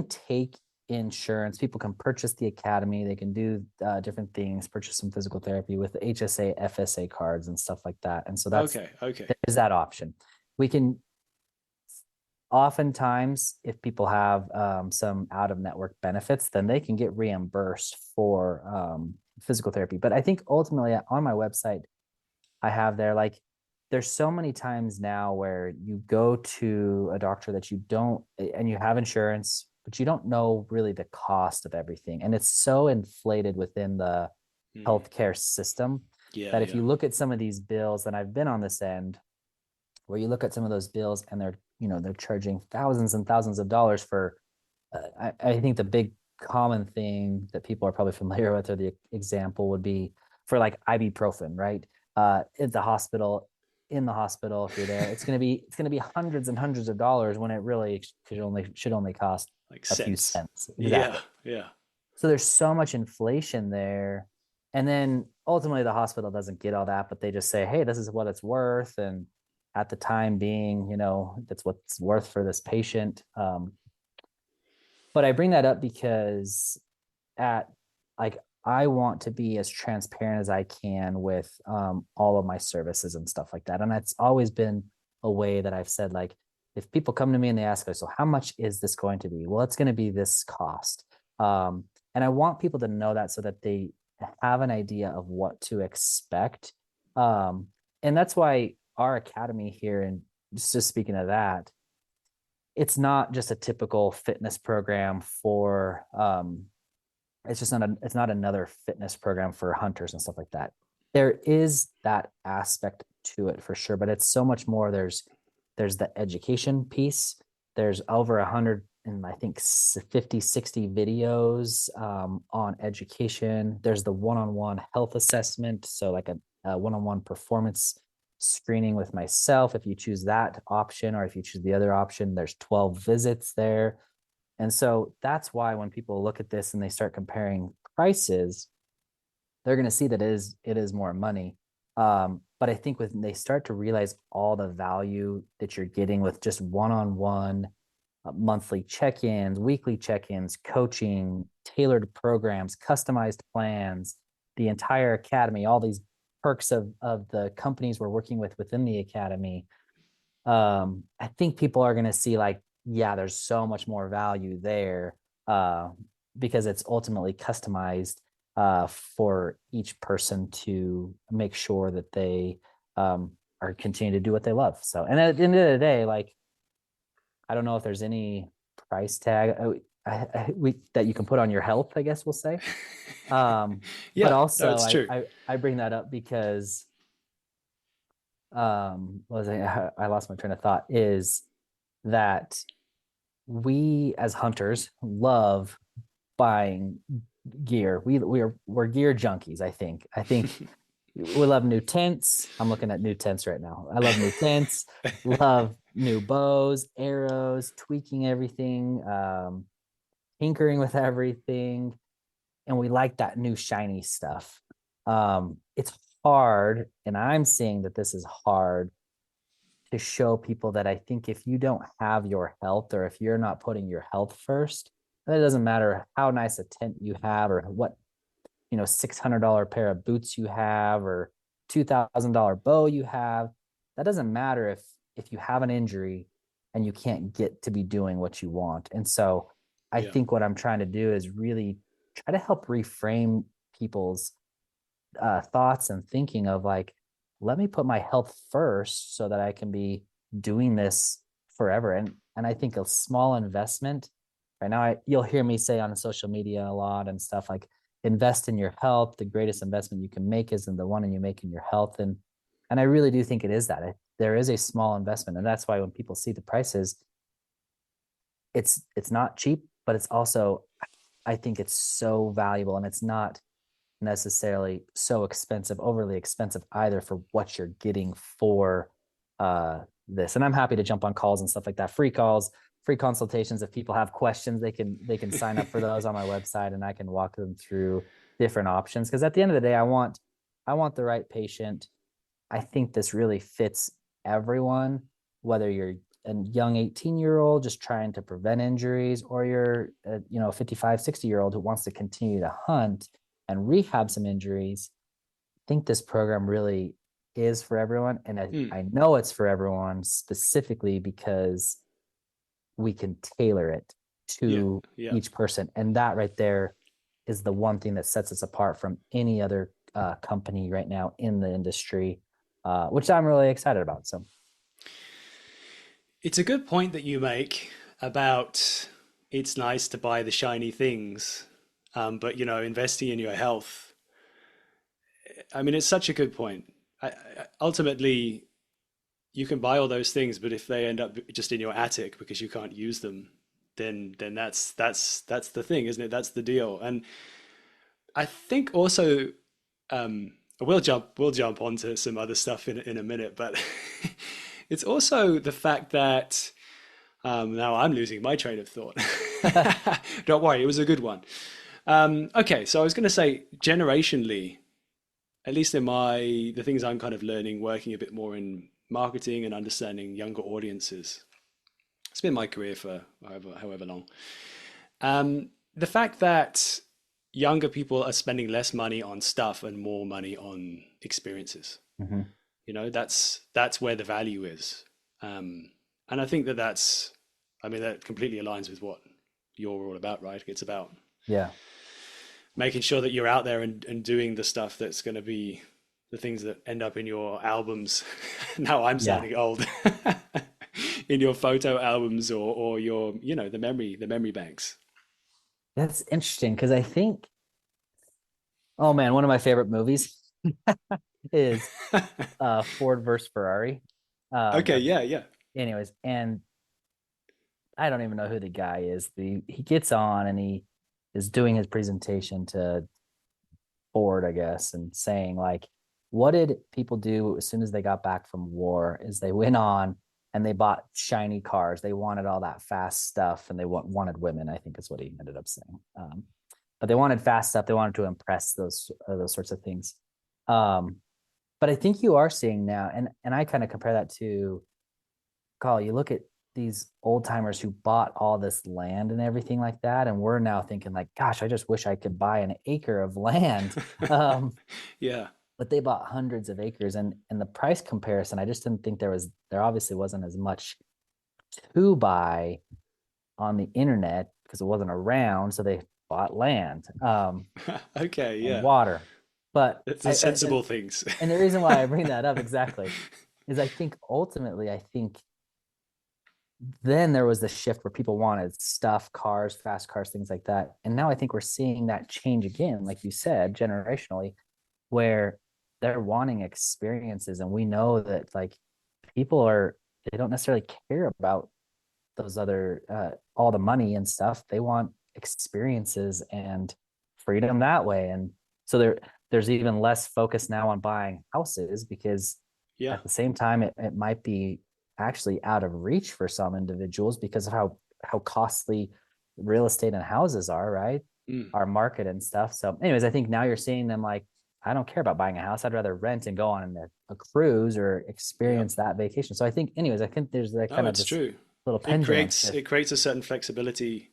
take insurance. People can purchase the academy. They can do different things, purchase some physical therapy with the HSA, FSA cards and stuff like that. And so Okay, okay. there's that option. We can oftentimes, if people have some out of network benefits, then they can get reimbursed for physical therapy. But I think ultimately on my website, I have there, like, there's so many times now where you go to a doctor that you don't, and you have insurance, but you don't know really the cost of everything. And it's so inflated within the Hmm. healthcare system Yeah, that if yeah. you look at some of these bills, and I've been on this end, where you look at some of those bills and they're charging thousands and thousands of dollars for, I think the big common thing that people are probably familiar with, or the example would be for like ibuprofen, right? At the hospital, in the hospital if you're there. It's going to be hundreds and hundreds of dollars when it really should only cost Like a few cents. cents. Yeah, Exactly. yeah, So there's so much inflation there. And then ultimately the hospital doesn't get all that, but they just say, hey, this is what it's worth. And at the time being, that's what it's worth for this patient. But I bring that up because at like I want to be as transparent as I can with all of my services and stuff like that. And that's always been a way that I've said, like, if people come to me and they ask, so how much is this going to be? Well, it's going to be this cost. And I want people to know that so that they have an idea of what to expect. And that's why our academy here, and just speaking of that, it's not just a typical fitness program for it's not another fitness program for hunters and stuff like that. There is that aspect to it for sure, but it's so much more. There's the education piece. There's over 100 and I think 50, 60 videos on education. There's the one-on-one health assessment. So like a one-on-one performance screening with myself. If you choose that option, or if you choose the other option, there's 12 visits there. And so that's why when people look at this and they start comparing prices, they're going to see that it is more money. But I think when they start to realize all the value that you're getting with just one-on-one monthly check-ins, weekly check-ins, coaching, tailored programs, customized plans, the entire academy, all these perks of the companies we're working with within the academy, I think people are going to see, like, yeah, there's so much more value there, uh, because it's ultimately customized for each person to make sure that they are continue to do what they love. So, and at the end of the day, like, I don't know if there's any price tag that you can put on your health, I guess we'll say. But yeah. No, also, it's true. I bring that up because what was I lost my train of thought, is that we as hunters love buying gear. We're gear junkies. I think we love new tents. I'm looking at new tents right now. I love new tents. Love new bows, arrows, tweaking everything, tinkering with everything, and we like that new shiny stuff. It's hard, and I'm seeing that this is hard to show people that I think if you don't have your health, or if you're not putting your health first, then it doesn't matter how nice a tent you have, or what, $600 pair of boots you have, or $2,000 bow you have. That doesn't matter if you have an injury and you can't get to be doing what you want. And so I Yeah, think what I'm trying to do is really try to help reframe people's thoughts and thinking of, like, let me put my health first so that I can be doing this forever. And I think a small investment right now, you'll hear me say on social media a lot and stuff, like, invest in your health. The greatest investment you can make is in the one you make in your health. And I really do think it is that there is a small investment. And that's why when people see the prices, it's not cheap, but it's also, I think it's so valuable, and it's not necessarily so expensive, overly expensive either, for what you're getting for this. And I'm happy to jump on calls and stuff like that, free calls, free consultations. If people have questions, they can sign up for those on my website, and I can walk them through different options, because at the end of the day, I want the right patient. I think this really fits everyone, whether you're a young 18-year-old just trying to prevent injuries, or you're a 55, 60-year-old who wants to continue to hunt and rehab some injuries. I think this program really is for everyone. And mm, I know it's for everyone specifically because we can tailor it yeah, to yeah. each person. And that right there is the one thing that sets us apart from any other company right now in the industry, which I'm really excited about. So, It's a good point that you make about it's nice to buy the shiny things, but investing in your health. I mean, it's such a good point. Ultimately, you can buy all those things, but if they end up just in your attic because you can't use them, then that's the thing, isn't it? That's the deal. And I think also we'll jump onto some other stuff in a minute, but it's also the fact that now I'm losing my train of thought. Don't worry, it was a good one. Okay, so I was going to say generationally, at least in the things I'm kind of learning, working a bit more in marketing and understanding younger audiences. It's been my career for however long. The fact that younger people are spending less money on stuff and more money on experiences. Mhm. That's where the value is. And I think I mean, that completely aligns with what you're all about, right? It's about Yeah. making sure that you're out there and doing the stuff that's going to be the things that end up in your albums. Now I'm Yeah. sounding old. In your photo albums or your, the memory banks. That's interesting because I think, oh man, one of my favorite movies is Ford versus Ferrari. Okay, Or yeah, yeah. anyways, and I don't even know who the guy is. He gets on and he is doing his presentation to Ford, I guess, and saying like, what did people do as soon as they got back from war? Is they went on and they bought shiny cars. They wanted all that fast stuff, and they wanted women. I think is what he ended up saying. But they wanted fast stuff. They wanted to impress those sorts of things. Um, but I think you are seeing now, and I kind of compare that to Carl. You look at these old timers who bought all this land and everything like that, and we're now thinking like, gosh, I just wish I could buy an acre of land. Um, Yeah. but they bought hundreds of acres, and the price comparison, I just didn't think there obviously wasn't as much to buy on the internet because it wasn't around, so they bought land Okay, and yeah. water. But It's the sensible things. and the reason why I bring that up exactly is I think ultimately I think then there was the shift where people wanted stuff, cars, fast cars, things like that. And now I think we're seeing that change again, like you said, generationally, where they're wanting experiences. And we know that like people they don't necessarily care about those other, all the money and stuff. They want experiences and freedom that way. And so there's even less focus now on buying houses because Yeah. at the same time, it might be actually out of reach for some individuals because of how costly real estate and houses are, right? Mm. Our market and stuff. So, anyways, I think now you're seeing them like, I don't care about buying a house. I'd rather rent and go on a cruise or Yeah. experience that vacation. So I think, anyways, I think there's that No, kind of it's this true. little It pendulum creates shift. it creates a certain flexibility.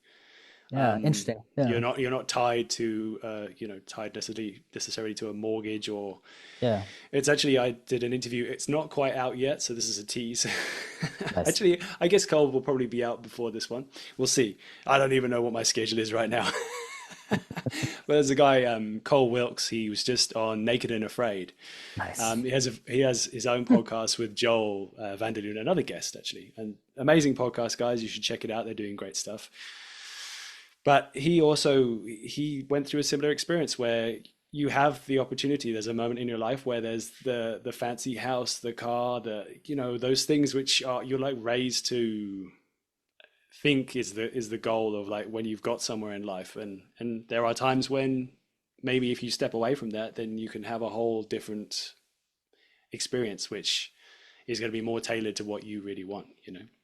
Yeah, interesting. Yeah, You're not tied to tied necessarily to a mortgage or yeah, it's actually I did an interview. It's not quite out yet, so this is a tease. nice. Actually, I guess Cole will probably be out before this one. We'll see. I don't even know what my schedule is right now. But there's a guy, Cole Wilkes. He was just on Naked and Afraid. Nice. He has his own podcast with Joel Vanderloon, another guest actually, and amazing podcast, guys. You should check it out. They're doing great stuff. But he went through a similar experience where you have the opportunity. There's a moment in your life where there's the fancy house, the car, those things which are you're like raised to think is the goal of like when you've got somewhere in life, and there are times when maybe if you step away from that, then you can have a whole different experience, which is going to be more tailored to what you really want.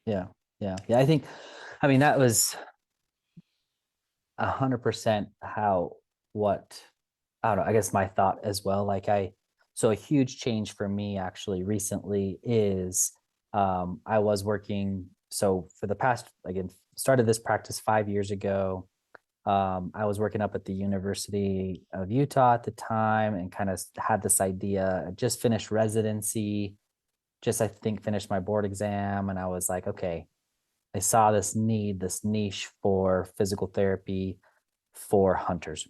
Yeah, yeah. I think, I mean, that was 100% how what I don't know, I guess my thought as well. So a huge change for me actually recently is I was working. So for the past, again, started this practice 5 years ago. I was working up at the University of Utah at the time and kind of had this idea. I just finished residency, just I think finished my board exam. And I was like, okay, I saw this niche for physical therapy for hunters.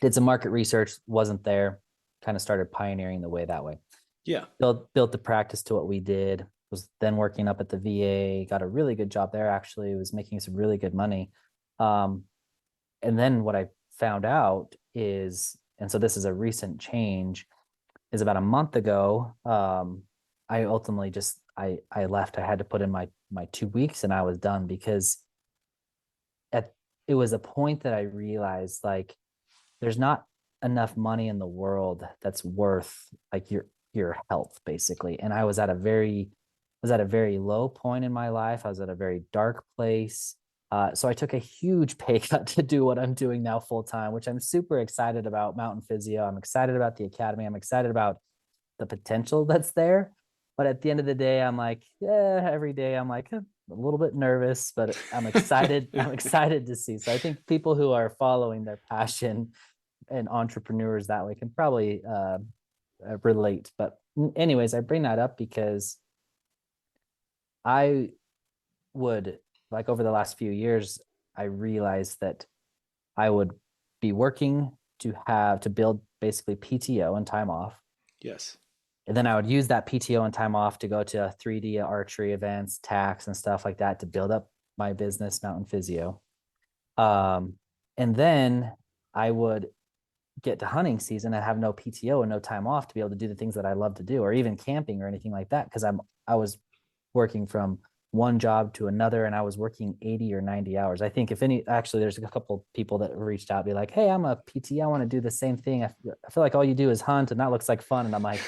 Did some market research, wasn't there, kind of started pioneering the way that way. Yeah. Built the practice to what we did, was then working up at the VA, got a really good job there actually, was making some really good money. Um, and then what I found out is, and so this is a recent change, is about a month ago, I ultimately just I left. I had to put in my 2 weeks and I was done because at it was a point that I realized like there's not enough money in the world that's worth like your health basically. And I was at a very low point in my life. I was at a very dark place. So I took a huge pay cut to do what I'm doing now full time, which I'm super excited about. Mountain Physio. I'm excited about the academy. I'm excited about the potential that's there. But at the end of the day, I'm like, yeah, every day I'm like a little bit nervous, but I'm excited. I'm excited to see. So I think people who are following their passion and entrepreneurs that way can probably relate. But anyways, I bring that up because I would like over the last few years, I realized that I would be working to build basically PTO and time off. Yes. And then I would use that PTO and time off to go to 3D archery events, tax and stuff like that to build up my business, Mountain Physio. And then I would get to hunting season and have no PTO and no time off to be able to do the things that I love to do, or even camping or anything like that. Because I was working from one job to another, and I was working 80 or 90 hours. I think if any, actually, there's a couple people that reached out, be like, "Hey, I'm a PT. I want to do the same thing. I feel like all you do is hunt, and that looks like fun." And I'm like,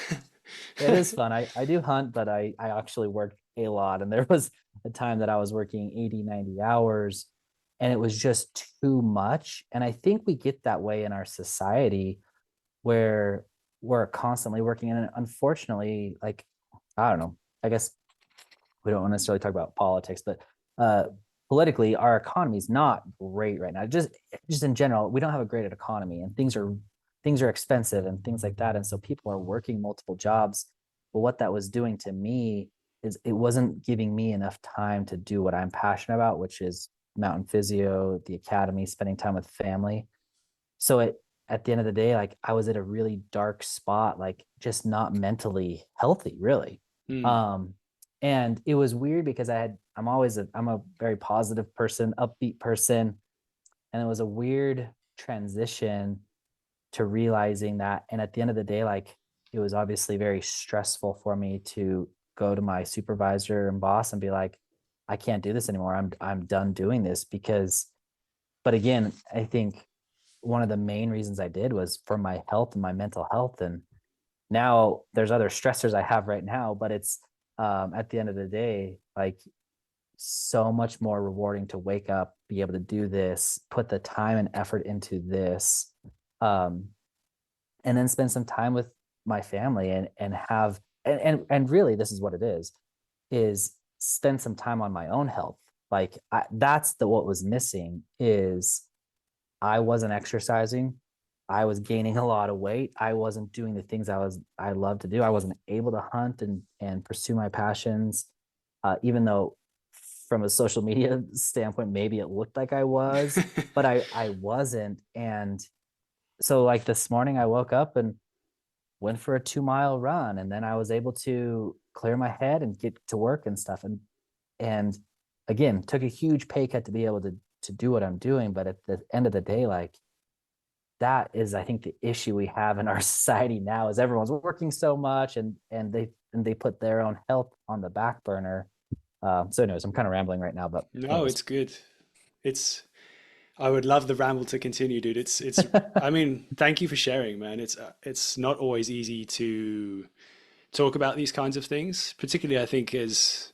"It is fun. I do hunt, but I actually work a lot." And there was a time that I was working 80, 90 hours, and it was just too much. And I think we get that way in our society where we're constantly working. And unfortunately, like, I don't know, I guess we don't necessarily talk about politics, but politically, our economy is not great right now. Just in general, we don't have a great economy, and things are expensive and things like that. And so people are working multiple jobs. But what that was doing to me is it wasn't giving me enough time to do what I'm passionate about, which is Mountain Physio, the academy, spending time with family. So at the end of the day, like I was at a really dark spot, like just not mentally healthy, really. Mm. Um, and it was weird because I'm a very positive person, upbeat person. And it was a weird transition to realizing that. And at the end of the day, like it was obviously very stressful for me to go to my supervisor and boss and be like, I can't do this anymore. I'm done doing this because, but again, I think one of the main reasons I did was for my health and my mental health. And now there's other stressors I have right now, but it's at the end of the day, like so much more rewarding to wake up, be able to do this, put the time and effort into this, um, and then spend some time with my family and have and really this is what it is spend some time on my own health. Like that's what was missing is I wasn't exercising. I was gaining a lot of weight. I wasn't doing the things I love to do. I wasn't able to hunt and pursue my passions, even though from a social media standpoint, maybe it looked like I was, but I wasn't. And so like this morning, I woke up and went for a 2 mile run, and then I was able to clear my head and get to work and stuff. And again, took a huge pay cut to be able to do what I'm doing. But at the end of the day, like that is, I think, the issue we have in our society now is everyone's working so much and they put their own health on the back burner. So anyways, I'm kind of rambling right now, but No, anyways. it's good. It's I would love the ramble to continue, dude. It's I mean, thank you for sharing, man. It's not always easy to talk about these kinds of things, particularly I think as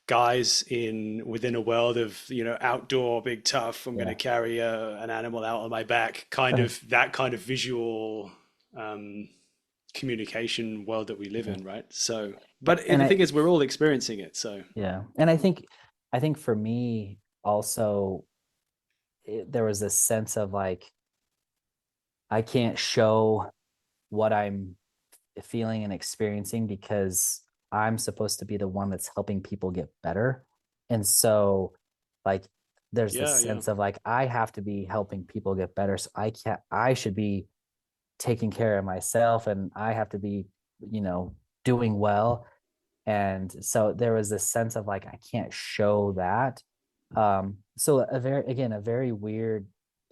guys in within a world of, outdoor, big, tough, I'm going to Yeah. carry an animal out on my back, kind of that kind of visual um, communication world that we live Yeah. in, right? So, but And the I thing is, we're all experiencing it. So, yeah. And I think for me also there was this sense of like I can't show what I'm feeling and experiencing because I'm supposed to be the one that's helping people get better. And so like there's this yeah, yeah. sense of like I have to be helping people get better. So I should be taking care of myself and I have to be, you know, doing well. And so there was this sense of like I can't show that. So a very weird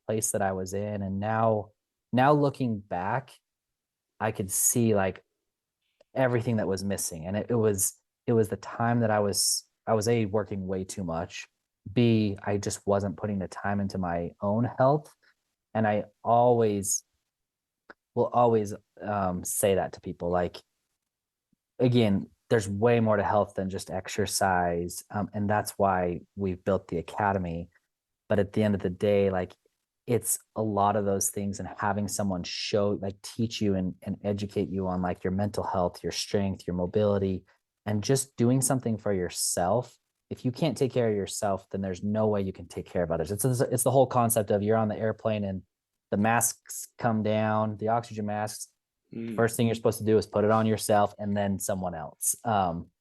place that I was in. And now looking back, I could see like everything that was missing. And it was the time that I was A, working way too much. B, I just wasn't putting the time into my own health. And I always will always say that to people. Like, again, there's way more to health than just exercise. And that's why we've built the academy. But at the end of the day, like, it's a lot of those things, and having someone show, like, teach you and educate you on like your mental health, your strength, your mobility, and just doing something for yourself. If you can't take care of yourself, then there's no way you can take care of others. It's the whole concept of, you're on the airplane and the masks come down, the oxygen masks. Mm. First thing you're supposed to do is put it on yourself and then someone else.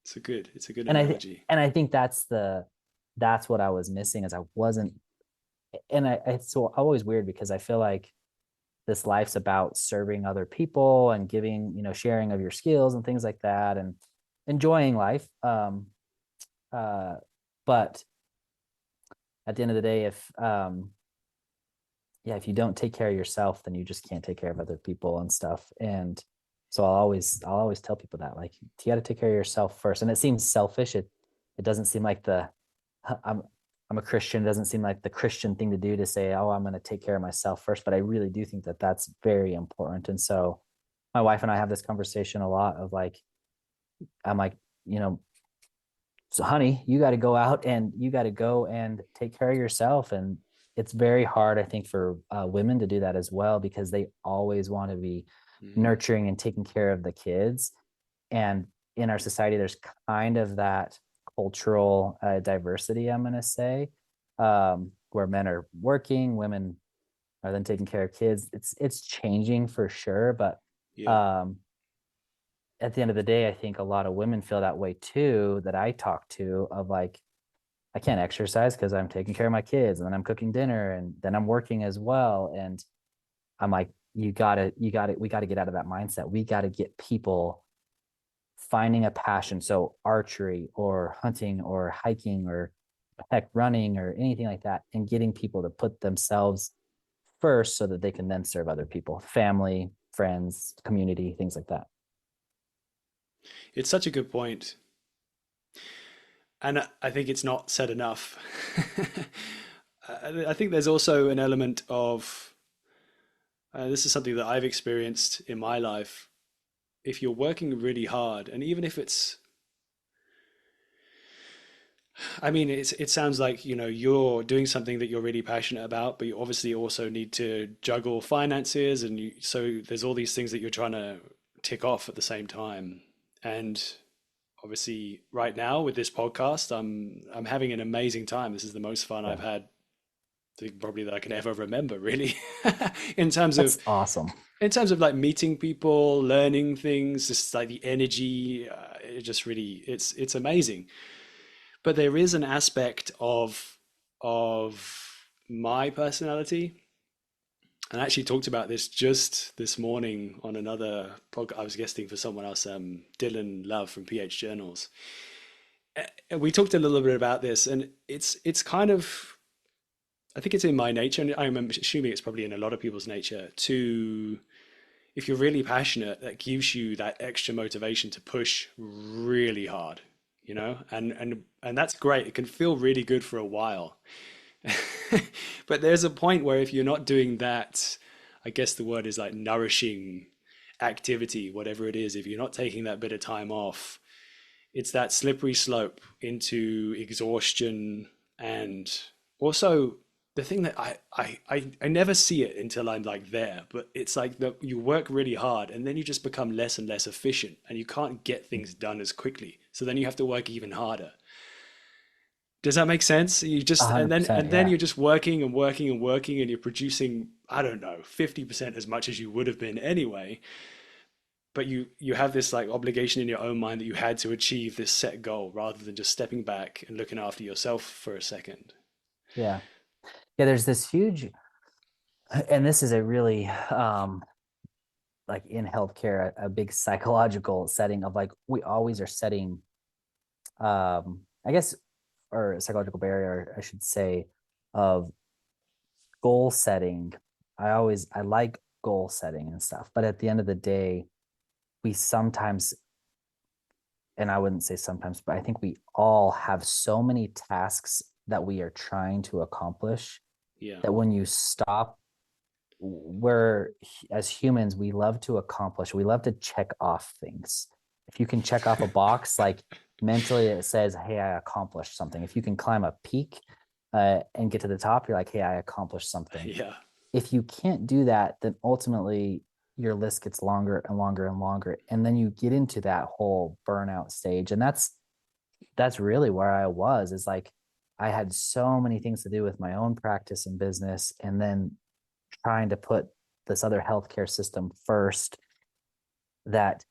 It's a good And analogy. I think that's what I was missing, is I wasn't. And it's so always weird, because I feel like this life's about serving other people and giving, sharing of your skills and things like that, and enjoying life. Uh, but at the end of the day, if you don't take care of yourself, then you just can't take care of other people and stuff. And so I'll always tell people that, like, you got to take care of yourself first. And it seems selfish. It doesn't seem like I'm I'm a Christian. It doesn't seem like the Christian thing to do, to say, oh, I'm going to take care of myself first. But I really do think that that's very important. And so my wife and I have this conversation a lot of like, I'm like, so honey, you got to go out and you got to go and take care of yourself. And it's very hard, I think, for women to do that as well, because they always want to be Mm. nurturing and taking care of the kids. And in our society, there's kind of that cultural diversity, I'm going to say, where men are working, women are then taking care of kids. It's changing for sure, but Yeah. um, at the end of the day, I think a lot of women feel that way too, that I talk to, of like, I can't exercise because I'm taking care of my kids, and then I'm cooking dinner, and then I'm working as well. And I'm like, we gotta get out of that mindset. We gotta get people finding a passion. So archery or hunting or hiking or heck, running or anything like that, and getting people to put themselves first so that they can then serve other people, family, friends, community, things like that. It's such a good point. And I think it's not said enough. I think there's also an element of this is something that I've experienced in my life. If you're working really hard, and even if it's, I mean, it sounds like, you're doing something that you're really passionate about, but you obviously also need to juggle finances, and so there's all these things that you're trying to tick off at the same time. And obviously, right now with this podcast, I'm having an amazing time. This is the most fun Yeah, I've had, probably, that I can ever remember, really. in terms of that's awesome. in terms of like meeting people, learning things, just like the energy, it just really, it's amazing. But there is an aspect of my personality, and I actually talked about this just this morning on another podcast. I was guesting for someone else, Dylan Love from PH Journals. And we talked a little bit about this, and it's kind of, I think it's in my nature, and I'm assuming it's probably in a lot of people's nature to, if you're really passionate, that gives you that extra motivation to push really hard, and that's great. It can feel really good for a while. But there's a point where if you're not doing that, I guess the word is like nourishing activity, whatever it is, if you're not taking that bit of time off, it's that slippery slope into exhaustion. And also the thing that I never see it until I'm like there, but it's like that you work really hard and then you just become less and less efficient and you can't get things done as quickly. So then you have to work even harder. Does that make sense? You A just, and hundred then percent. and then Yeah. you're just working and working and working and you're producing, I don't know, 50% as much as you would have been anyway. But you have this like obligation in your own mind that you had to achieve this set goal rather than just stepping back and looking after yourself for a second. Yeah. Yeah. There's this huge, and this is a really, like in healthcare, a big psychological setting of like, we always are setting, I guess, or psychological barrier, I should say, of goal setting. I like goal setting and stuff, but at the end of the day, we sometimes, and I wouldn't say sometimes, but I think we all have so many tasks that we are trying to accomplish, Yeah. that when you stop we're as humans, we love to accomplish, we love to check off things. If you can check off a box, like mentally it says, hey, I accomplished something. If you can climb a peak and get to the top, you're like, hey, I accomplished something. Yeah. If you can't do that, then ultimately your list gets longer and longer and longer. And then you get into that whole burnout stage. And that's really where I was, is like I had so many things to do with my own practice and business, and then trying to put this other healthcare system first, that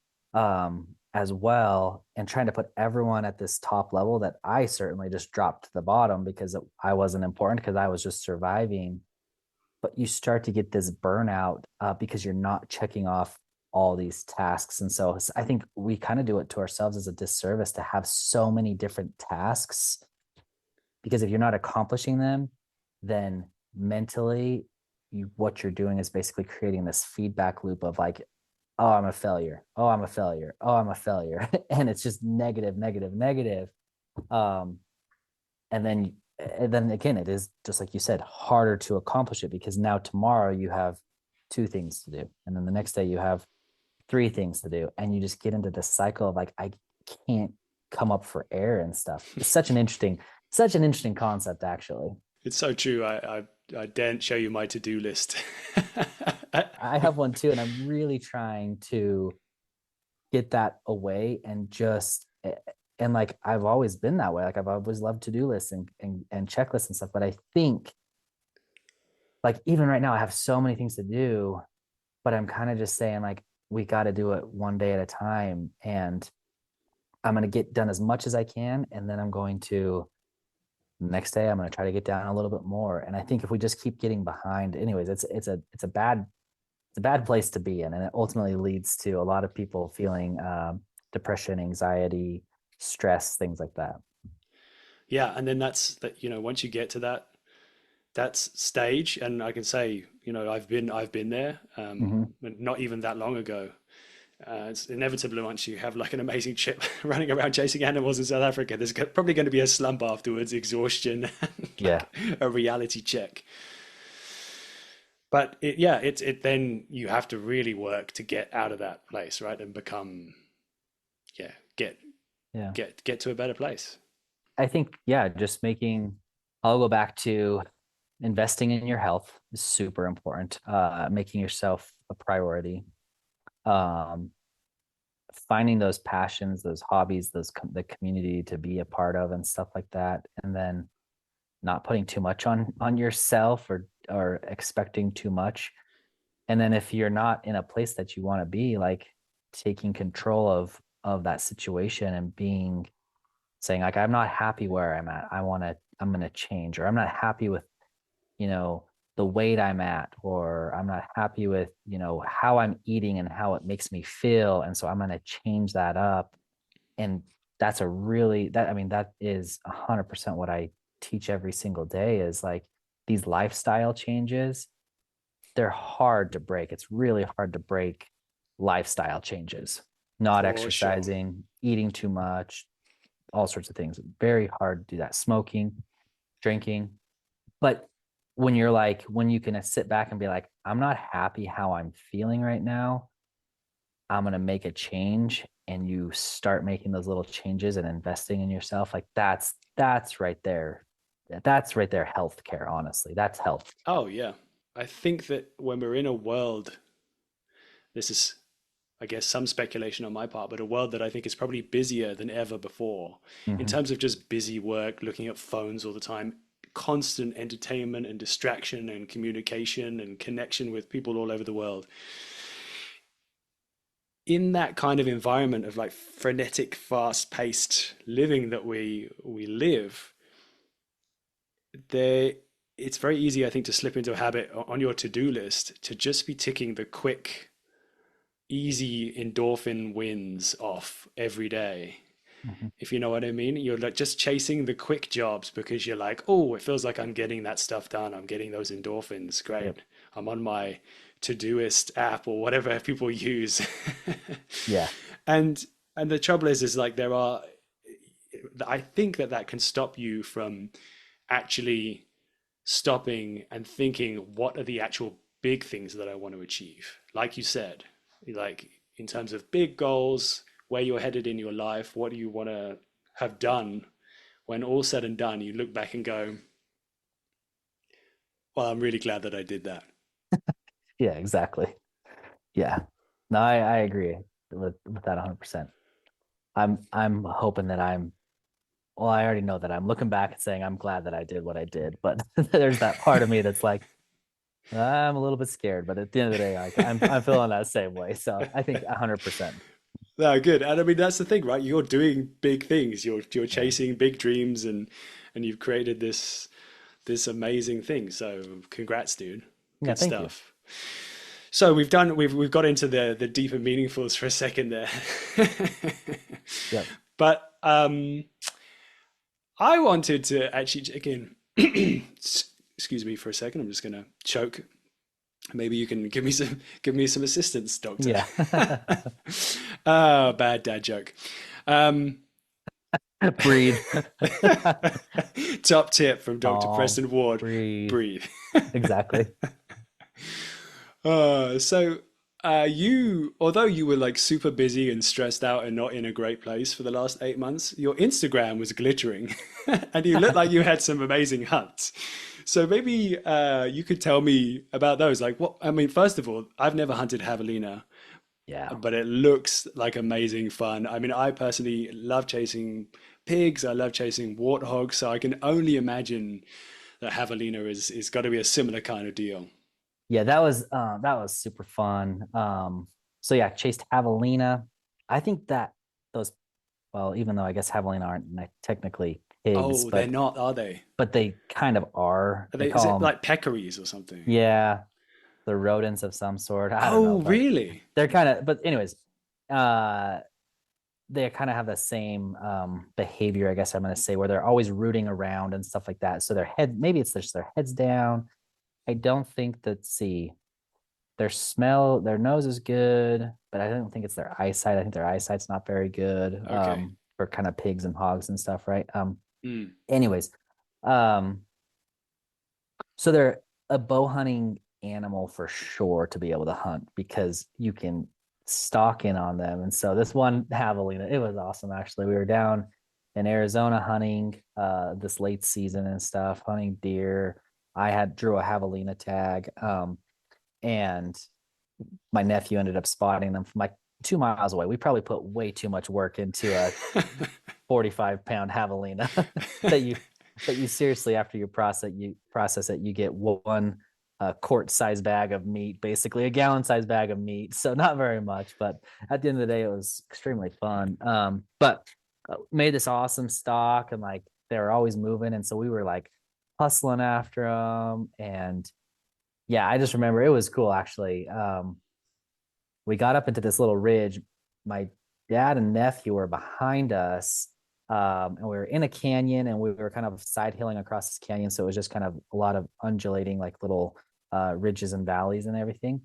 as well, and trying to put everyone at this top level that I certainly just dropped to the bottom because I wasn't important, because I was just surviving. But you start to get this burnout because you're not checking off all these tasks. And so I think we kind of do it to ourselves as a disservice to have so many different tasks, because if you're not accomplishing them, then mentally what you're doing is basically creating this feedback loop of like, oh, I'm a failure. Oh, I'm a failure. Oh, I'm a failure. And it's just negative, negative, negative. Um, and then again, it is just like you said, harder to accomplish it, because now tomorrow you have two things to do. And then the next day you have three things to do. And you just get into this cycle of like, I can't come up for air and stuff. It's such an interesting concept, actually. It's so true. I daren't show you my to-do list. I have one too, and I'm really trying to get that away and just and like I've always been that way. Like I've always loved to-do lists and checklists and stuff. But I think like even right now I have so many things to do, but I'm kind of just saying like we got to do it one day at a time. And I'm going to get done as much as I can. And then I'm going to next day I'm going to try to get down a little bit more. And I think if we just keep getting behind, anyways, it's a bad place to be in, and it ultimately leads to a lot of people feeling depression, anxiety, stress, things like that. Yeah, and then that's that, once you get to that stage, and I can say, I've been there, Mm-hmm. not even that long ago. It's inevitable once you have like an amazing trip running around chasing animals in South Africa. There's probably going to be a slump afterwards, exhaustion, and Yeah, like a reality check. But it then you have to really work to get out of that place, right? And become, yeah, yeah. get to a better place. I think, yeah, just making, I'll go back to investing in your health is super important. Making yourself a priority. Um, Finding those passions, those hobbies, the community to be a part of and stuff like that. And then not putting too much on yourself, or expecting too much. And then if you're not in a place that you want to be, like taking control of that situation and being, saying like, I'm not happy where I'm at, I'm going to change. Or I'm not happy with, you know, the weight I'm at, or I'm not happy with, how I'm eating and how it makes me feel, and so I'm going to change that up. And that's a really, that I mean that is 100% what I teach every single day, is like these lifestyle changes, they're hard to break. It's really hard to break lifestyle changes. Not For sure. exercising, eating too much, all sorts of things. Very hard to do that. Smoking, drinking. But when you can sit back and be like, I'm not happy how I'm feeling right now, I'm going to make a change. And you start making those little changes and investing in yourself. Like that's right there. That's right there. Healthcare, honestly, that's health. Oh yeah. I think that when we're in a world, this is, I guess, some speculation on my part, but a world that I think is probably busier than ever before in Mm-hmm. terms of just busy work, looking at phones all the time, constant entertainment and distraction and communication and connection with people all over the world. In that kind of environment of like frenetic, fast-paced living that we live, there it's very easy, I think, to slip into a habit on your to-do list to just be ticking the quick, easy endorphin wins off every day. Mm-hmm. If you know what I mean, you're like just chasing the quick jobs because you're like, oh, it feels like I'm getting that stuff done. I'm getting those endorphins. Yep. Great. I'm on my Todoist app or whatever people use. Yeah. and and the trouble is like I think that can stop you from actually stopping and thinking, what are the actual big things that I want to achieve. Like you said, like in terms of big goals, where you're headed in your life, what do you want to have done? When all's said and done, you look back and go, well, I'm really glad that I did that. Yeah, exactly. Yeah. No, I agree with that 100%. I'm hoping that well, I already know that I'm looking back and saying I'm glad that I did what I did, but there's that part of me that's like, I'm a little bit scared, but at the end of the day, like I'm feeling that same way. So I think 100%. No, good. And I mean, that's the thing, right? You're doing big things. You're Yeah. chasing big dreams, and you've created this amazing thing. So congrats, dude. Yeah, Good thank you. stuff. So we've got into the deeper meaningfuls for a second there. Yep. But I wanted to actually again excuse me for a second. I'm just gonna choke. Maybe you can give me some assistance, doctor. Yeah. Oh, bad dad joke. Um, Breathe. top tip from Dr. Calm. Preston Ward: Breathe. breathe. Exactly. You, although you were like super busy and stressed out and not in a great place for the last 8 months, your Instagram was glittering, and you looked like you had some amazing hunts. So maybe you could tell me about those. Like, what? I mean, first of all, I've never hunted javelina, Yeah. but it looks like amazing fun. I mean, I personally love chasing pigs. I love chasing warthogs. So I can only imagine that javelina is got to be a similar kind of deal. Yeah, that was super fun. So yeah, chased javelina. I think that those, well, even though I guess javelina aren't technically pigs, Oh, they're not, are they? but they kind of are. Are They they, is call it them, like peccaries or something? yeah, the rodents of some sort. I don't know, Oh, but really? they're kind of, but anyways, uh, they kind of have the same behavior, I guess I'm going to say, where they're always rooting around and stuff like that. So their head, maybe it's just their heads down. I don't think that, see, their nose is good, but I don't think it's their eyesight. I think their eyesight's not very good Okay. for kind of pigs and hogs and stuff, right? Mm. Anyways, um, so they're a bow hunting animal for sure to be able to hunt because you can stalk in on them. And so this one javelina, it was awesome actually. We were down in Arizona hunting this late season and stuff, hunting deer. I had drew a javelina tag. And my nephew ended up spotting them from like 2 miles away. We probably put way too much work into a 45-pound javelina that you seriously, after you process it, you get one quart size bag of meat, basically a gallon size bag of meat. So not very much, but at the end of the day, it was extremely fun. But made this awesome stock, and like they were always moving, and so we were like hustling after them. And yeah, I just remember it was cool actually. We got up into this little ridge. My dad and nephew were behind us, and we were in a canyon, and we were kind of side hilling across this canyon. So it was just kind of a lot of undulating, like little ridges and valleys and everything.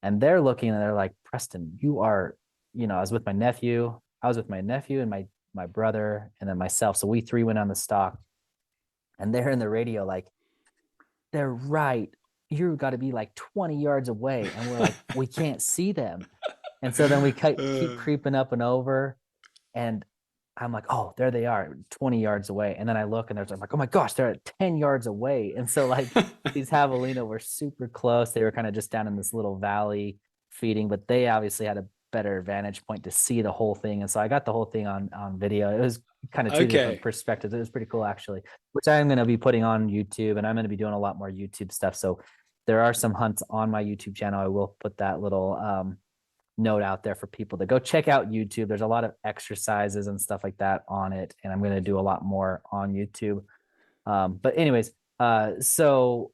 And they're looking and they're like, Preston, you are, I was with my nephew. I was with my nephew and my brother and then myself. So we three went on the stalk, and they're in the radio like, they're right. You got to be like 20 yards away. And we're like, we can't see them. And so then we keep Uh, creeping up and over. And I'm like, oh, there they are, 20 yards away. And then I look and I'm like, oh my gosh, they're at 10 yards away. And so like these javelina were super close. They were kind of just down in this little valley feeding, but they obviously had a better vantage point to see the whole thing. And so I got the whole thing on video. It was kind of two different okay. perspectives. It was pretty cool actually, which I'm going to be putting on YouTube, and I'm going to be doing a lot more YouTube stuff. So there are some hunts on my YouTube channel. I will put that little note out there for people to go check out YouTube. There's a lot of exercises and stuff like that on it, and I'm going to do a lot more on YouTube. But anyways, so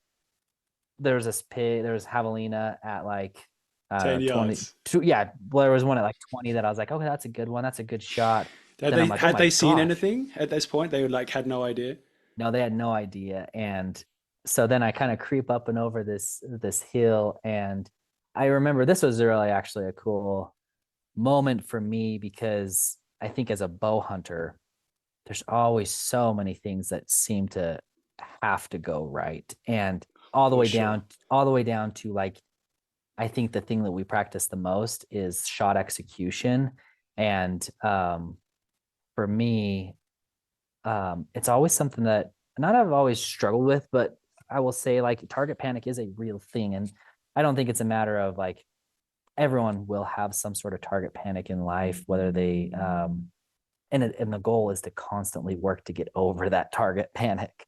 there's javelina at like I don't 10 know, 20. yards. Yeah, well, there was one at like 20 that I was like, okay, that's a good one, that's a good shot. Had Then I'm they like, oh had my they seen gosh, anything at this point? They like had no idea. no, they had no idea. And so then I kind of creep up and over this hill, and I remember this was really actually a cool moment for me because I think as a bow hunter, there's always so many things that seem to have to go right. And all the For way sure. down, all the way down to like, I think the thing that we practice the most is shot execution. And for me, it's always something that not I've always struggled with, but I will say like target panic is a real thing. And I don't think it's a matter of like everyone will have some sort of target panic in life, whether they and the goal is to constantly work to get over that target panic.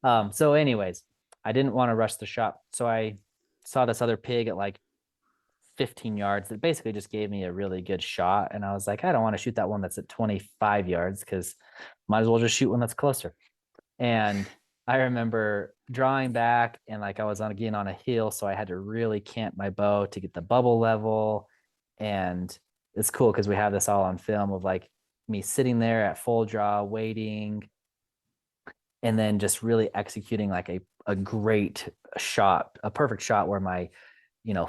So anyways, I didn't want to rush the shot. So I saw this other pig at like 15 yards that basically just gave me a really good shot. And I was like, I don't want to shoot that one that's at 25 yards because might as well just shoot one that's closer. And I remember drawing back and like I was on again on a hill. So I had to really camp my bow to get the bubble level. And it's cool because we have this all on film of like me sitting there at full draw, waiting, and then just really executing like a great shot, a perfect shot where my,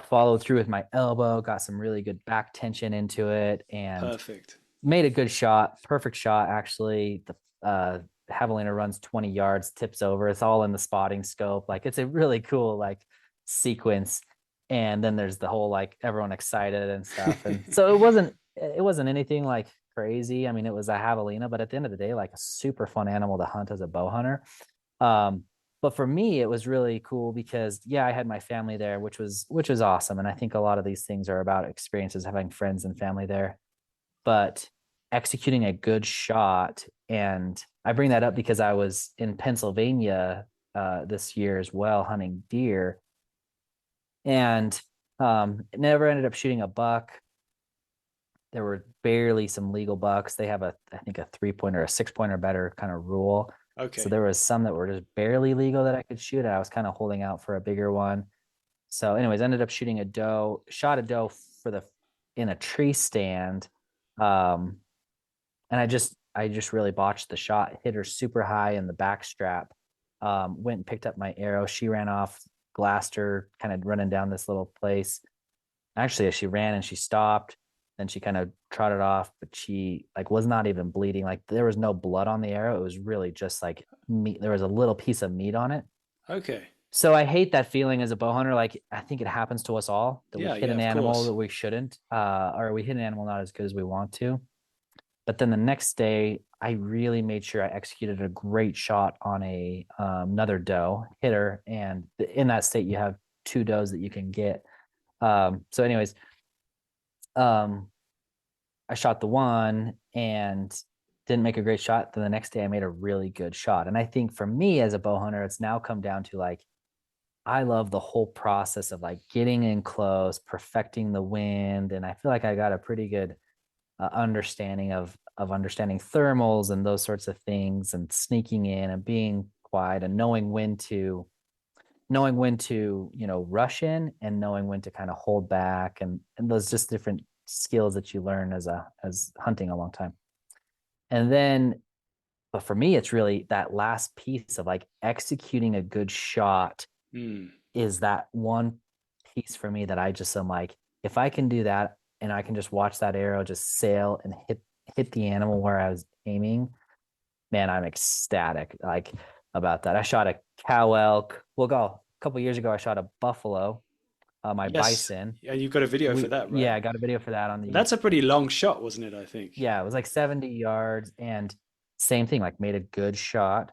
followed through with my elbow, got some really good back tension into it, and Perfect. made a good shot, perfect shot. Actually, the javelina runs 20 yards, tips over. It's all in the spotting scope. Like it's a really cool like sequence. And then there's the whole like everyone excited and stuff. And so it wasn't anything like crazy. I mean, it was a javelina, but at the end of the day, like a super fun animal to hunt as a bow hunter. Um, but for me, it was really cool because yeah, I had my family there, which was awesome. And I think a lot of these things are about experiences, having friends and family there. But executing a good shot, and I bring that up because I was in Pennsylvania this year as well, hunting deer, and never ended up shooting a buck. There were barely some legal bucks. They have I think a 3 pointer, a 6 pointer better kind of rule. So Okay. there was some that were just barely legal that I could shoot. I was kind of holding out for a bigger one. So, anyways, ended up shooting a doe, shot a doe for the in a tree stand. Um, and I just really botched the shot, hit her super high in the back strap. Went and picked up my arrow. She ran off, glassed her, kind of running down this little place. Actually, as she ran and she stopped, then she kind of trotted off, but she like was not even bleeding. Like there was no blood on the arrow. It was really just like meat. There was a little piece of meat on it. Okay. So I hate that feeling as a bow hunter. Like I think it happens to us all that we Yeah, hit yeah, an of animal course. that we shouldn't, or we hit an animal not as good as we want to. But then the next day, I really made sure I executed a great shot on another doe, hit her, and in that state, you have two does that you can get. So, anyways, um, I shot the one and didn't make a great shot. Then the next day, I made a really good shot. And I think for me as a bow hunter, it's now come down to like I love the whole process of like getting in close, perfecting the wind, and I feel like I got a pretty good understanding of understanding thermals and those sorts of things, and sneaking in and being quiet and knowing when to rush in and knowing when to kind of hold back, and those just different skills that you learn as hunting a long time. And then but for me it's really that last piece of like executing a good shot Mm. is that one piece for me that I just am like, if I can do that and I can just watch that arrow just sail and hit the animal where I was aiming, man, I'm ecstatic like about that. I shot a cow elk. We'll go a couple years ago. I shot a buffalo, my Yes. bison. Yeah, you've got a video for that, Yeah, right? I got a video for that on the That's a pretty long shot, wasn't it, I think? yeah, it was like 70 yards, and same thing, like made a good shot.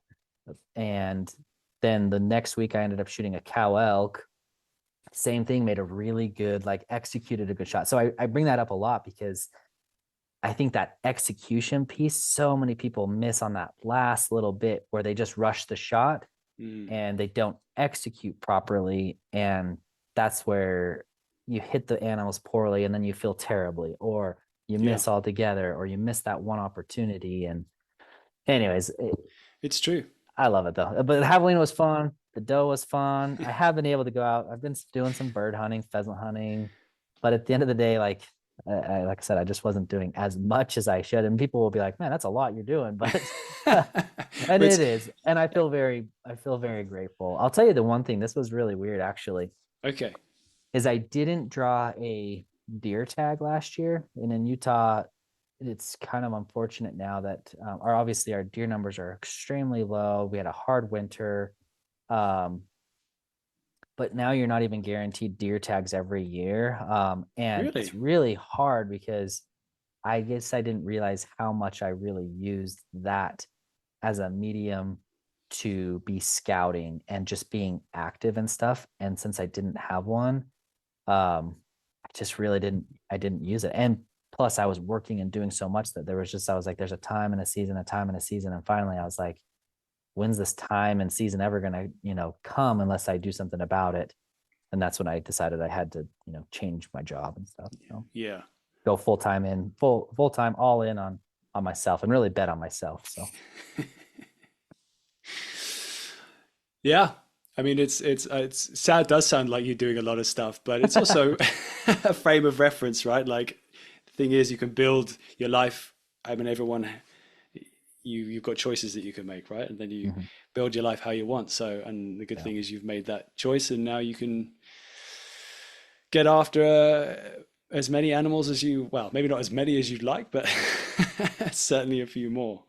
And then the next week I ended up shooting a cow elk. Same thing, made a really good, like executed a good shot. So I bring that up a lot because I think that execution piece, so many people miss on that last little bit where they just rush the shot Mm. and they don't execute properly. And that's where you hit the animals poorly and then you feel terribly, or you Yeah, miss altogether, or you miss that one opportunity. And anyways, it's true. I love it though. But the javelina was fun. The doe was fun. I have been able to go out. I've been doing some bird hunting, pheasant hunting, but at the end of the day, like I said, I just wasn't doing as much as I should. And people will be like, "Man, that's a lot you're doing," but and But it is. And I feel very grateful. I'll tell you the one thing. This was really weird, actually, okay. is I didn't draw a deer tag last year, and in Utah, it's kind of unfortunate now that obviously our deer numbers are extremely low. We had a hard winter, um, but now you're not even guaranteed deer tags every year. And it's Really? really hard because I guess I didn't realize how much I really used that as a medium to be scouting and just being active and stuff. And since I didn't have one, I just really didn't use it. And plus I was working and doing so much that I was like, there's a time and a season, a time and a season. And finally I was like, when's this time and season ever gonna, come unless I do something about it? And that's when I decided I had to, change my job and stuff. So Yeah. go full time, all in on myself and really bet on myself. So Yeah. I mean, it's sad. It does sound like you're doing a lot of stuff, but it's also a frame of reference, right? Like the thing is, you can build your life. I mean, you've got choices that you can make, right? And then you mhm, build your life how you want. So, and the good yeah. thing is you've made that choice, and now you can get after as many animals as well, maybe not as many as you'd like, but certainly a few more.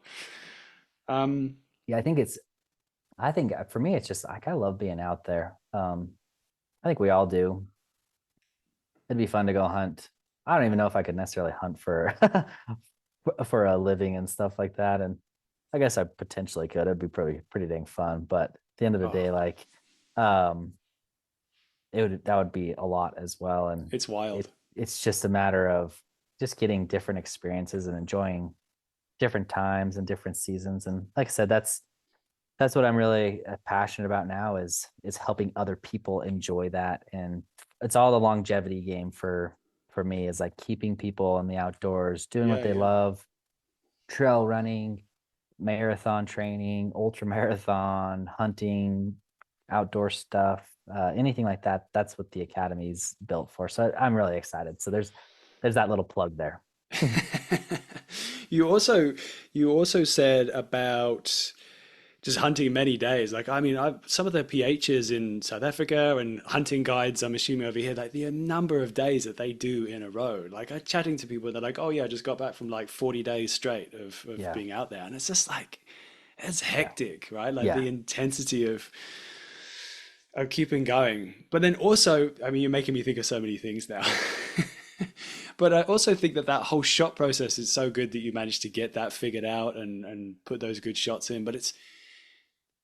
Um, Yeah, I think for me it's just like I love being out there. I think we all do. It'd be fun to go hunt. I don't even know if I could necessarily hunt for for a living and stuff like that. And I guess I potentially could. It'd be pretty dang fun. But at the end of the day, oh, like um that would be a lot as well. And it's wild. it's just a matter of just getting different experiences and enjoying different times and different seasons. And like I said, that's what I'm really passionate about now is helping other people enjoy that. And it's all the longevity game for me is like keeping people in the outdoors, doing what Yeah, they yeah. love, trail running, marathon training, ultra marathon, hunting, outdoor stuff, anything like that. That's what the academy's built for. So I'm really excited. So there's that little plug there. You also you also said about just hunting many days. Like, I mean, some of the PHs in South Africa and hunting guides, I'm assuming over here, like the number of days that they do in a row. Like, I'm chatting to people, they're like, oh yeah, I just got back from like 40 days straight of Yeah. being out there. And it's just like, it's Yeah. hectic, right? Like Yeah. the intensity of keeping going. But then also, I mean, you're making me think of so many things now. But I also think that that whole shot process is so good that you managed to get that figured out and put those good shots in. But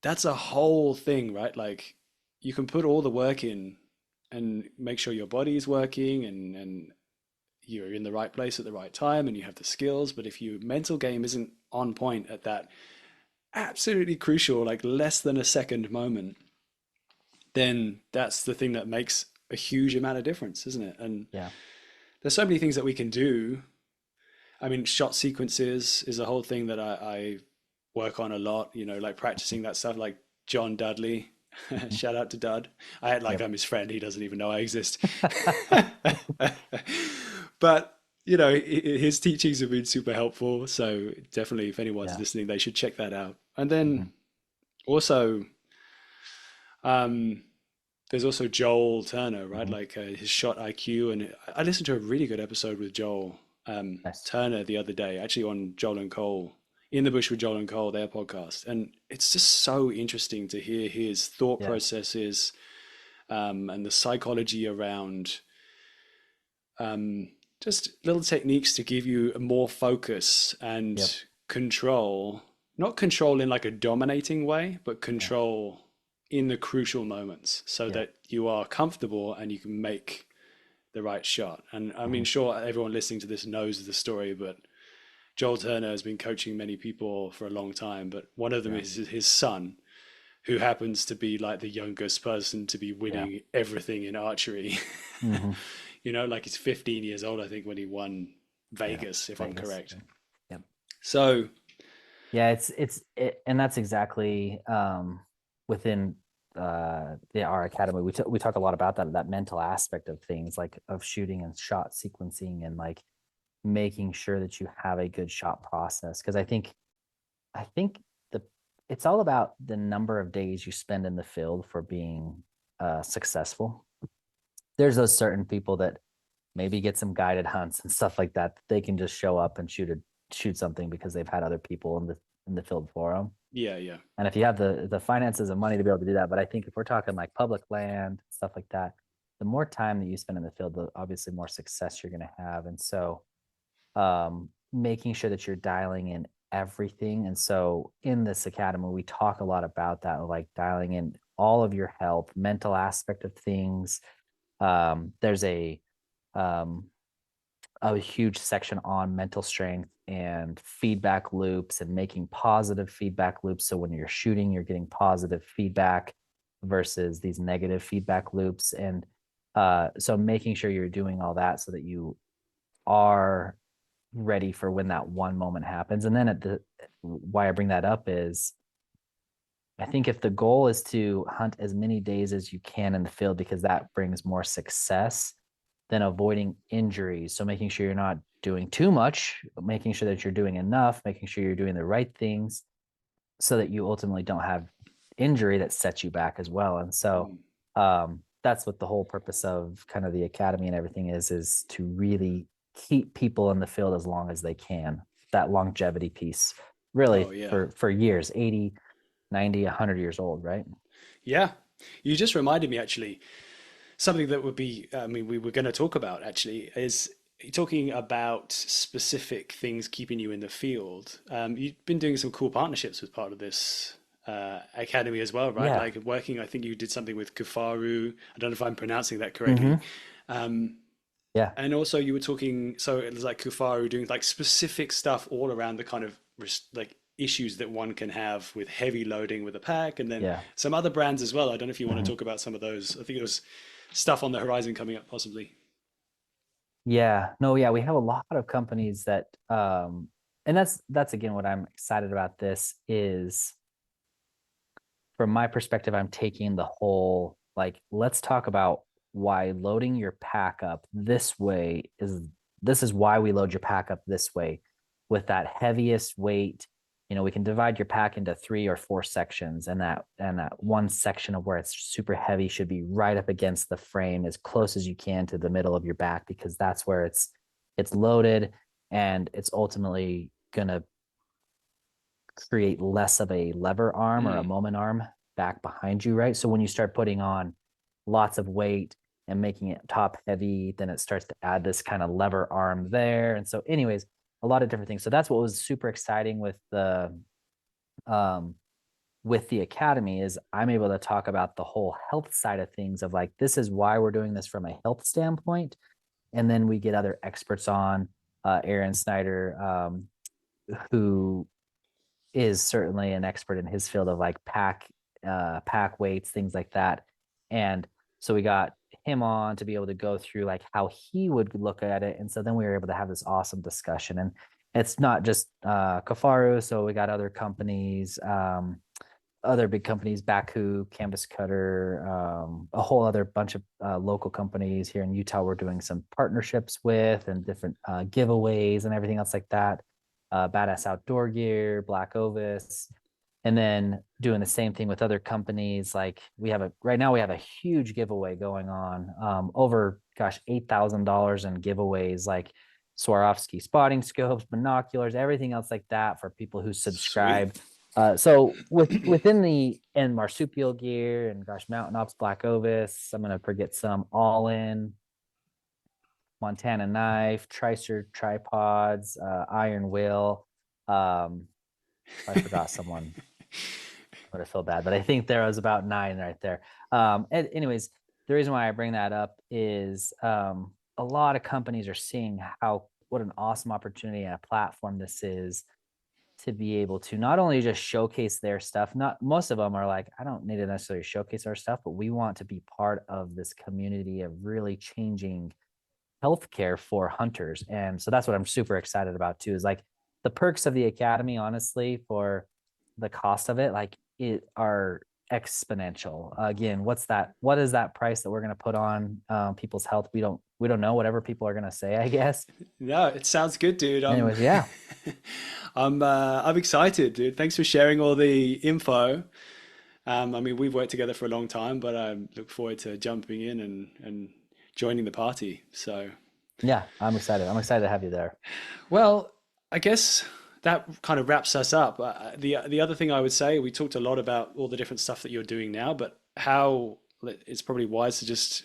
that's a whole thing, right? Like you can put all the work in and make sure your body is working and you're in the right place at the right time and you have the skills. But if your mental game isn't on point at that absolutely crucial, like less than a second moment, then that's the thing that makes a huge amount of difference, isn't it? And Yeah. there's so many things that we can do. I mean, shot sequences is a whole thing that I work on a lot, like practicing that stuff, like John Dudley. Mhm. Shout out to Dud. I had like Yep. I'm his friend. He doesn't even know I exist. But his teachings have been super helpful. So definitely, if anyone's Yeah. listening, they should check that out. And then Mhm. also, um, there's also Joel Turner, right? Mhm. Like his shot IQ. And I listened to a really good episode with Joel Nice. Turner the other day, actually on Joel and Cole, In the Bush with Joel and Cole, their podcast. And it's just so interesting to hear his thought Yeah. processes and the psychology around just little techniques to give you more focus Yep. and control. Not control in like a dominating way, but Yeah. control in the crucial moments so Yep. that you are comfortable and you can make the right shot. And I mean, Mhm. sure, everyone listening to this knows the story, but Joel Turner has been coaching many people for a long time. But one of them Yeah. is his son, who happens to be like the youngest person to be Yeah. winning everything in archery. Mhm. Like he's 15 years old, I think, when he won Yeah. Vegas, if I'm Vegas. correct. Yep. Yep. So, Yeah, and that's exactly within our academy. We talk a lot about that mental aspect of things, like of shooting and shot sequencing and like making sure that you have a good shot process. Because I think the it's all about the number of days you spend in the field for being successful. There's those certain people that maybe get some guided hunts and stuff like that. They can just show up and shoot something because they've had other people in the field for them. Yeah, yeah. And if you have the finances and money to be able to do that, but I think if we're talking like public land, stuff like that, the more time that you spend in the field, the obviously more success you're going to have. And so making sure that you're dialing in everything. And so in this academy, we talk a lot about that, like dialing in all of your health, mental aspect of things. There's um, a huge section on mental strength and feedback loops and making positive feedback loops. So when you're shooting, you're getting positive feedback versus these negative feedback loops. And so making sure you're doing all that so that you are ready for when that one moment happens. And then why I bring that up is I think if the goal is to hunt as many days as you can in the field because that brings more success, then avoiding injuries. So making sure you're not doing too much, making sure that you're doing enough, making sure you're doing the right things so that you ultimately don't have injury that sets you back as well. And so Mm. that's what the whole purpose of kind of the academy and everything is to really keep people in the field as long as they can. That longevity piece, Oh really yeah. for years, 80, 90, 100 years old, right? Yeah. You just reminded me actually something that would be, I mean, we were going to talk about actually is talking about specific things keeping you in the field. You've been doing some cool partnerships with part of this academy as well, right? Yeah. Like working, I think you did something with Kufaru. I don't know if I'm pronouncing that correctly. Mm-hmm. Um, Yeah. and also you were talking, so it was like Kufaru doing like specific stuff all around the kind of like issues that one can have with heavy loading with a pack, and then Yeah. some other brands as well. I don't know if you want to Mm-hmm. talk about some of those. I think it was stuff on the horizon coming up possibly. Yeah, no, yeah, we have a lot of companies that and that's again what I'm excited about this is from my perspective, I'm taking the whole like let's talk about why loading your pack up this way is this is why we load your pack up this way with that heaviest weight. You know, we can divide your pack into 3 or 4 sections, and that one section of where it's super heavy should be right up against the frame as close as you can to the middle of your back because that's where it's loaded and it's ultimately gonna create less of a lever arm or a Mm, moment arm back behind you, right? So when you start putting on lots of weight and making it top heavy, then it starts to add this kind of lever arm there. And so, anyways, a lot of different things. So that's what was super exciting um with the academy is I'm able to talk about the whole health side of things of like this is why we're doing this from a health standpoint. And then we get other experts on, Aaron Snyder, who is certainly an expert in his field of like pack weights, things like that. And so we got him on to be able to go through like how he would look at it. And so then we were able to have this awesome discussion. And it's not just Kafaru, so we got other companies, other big companies, Baku, Canvas Cutter, a whole other bunch of local companies here in Utah. We're doing some partnerships with and different giveaways and everything else like that. Badass Outdoor Gear, Black Ovis, and then doing the same thing with other companies. Like we have right now we have a huge giveaway going on, over gosh $8,000 in giveaways like Swarovski spotting scopes, binoculars, everything else like that for people who sweet. subscribe. So within the and marsupial gear and gosh, Mountain Ops, Black Ovis, I'm gonna forget some all in Montana knife, Tricer tripods, iron wheel. If I forgot someone, I would have felt bad, but I think there was about 9 right there. And anyways, the reason why I bring that up is a lot of companies are seeing how what an awesome opportunity and a platform this is to be able to not only just showcase their stuff. Not most of them are like, I don't need to necessarily showcase our stuff, but we want to be part of this community of really changing healthcare for hunters. And so that's what I'm super excited about too, is like the perks of the academy, honestly, for the cost of it, like it are exponential. Again, what is that price that we're going to put on people's health? We don't know, whatever people are going to say, I guess. No, it sounds good, dude. Anyways, yeah. I'm excited, dude. Thanks for sharing all the info. I mean, we've worked together for a long time, but I look forward to jumping in and joining the party. So, Yeah, I'm excited to have you there. well, I guess that kind of wraps us up. The other thing I would say, we talked a lot about all the different stuff that you're doing now, but how it's probably wise to just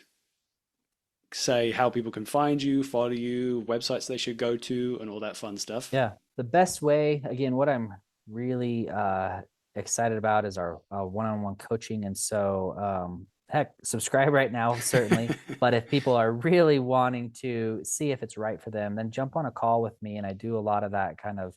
say how people can find you, follow you, websites they should go to, and all that fun stuff. Yeah. The best way, again, what I'm really excited about is our one-on-one coaching. And so, heck, subscribe right now, certainly. But if people are really wanting to see if it's right for them, then jump on a call with me. And I do a lot of that kind of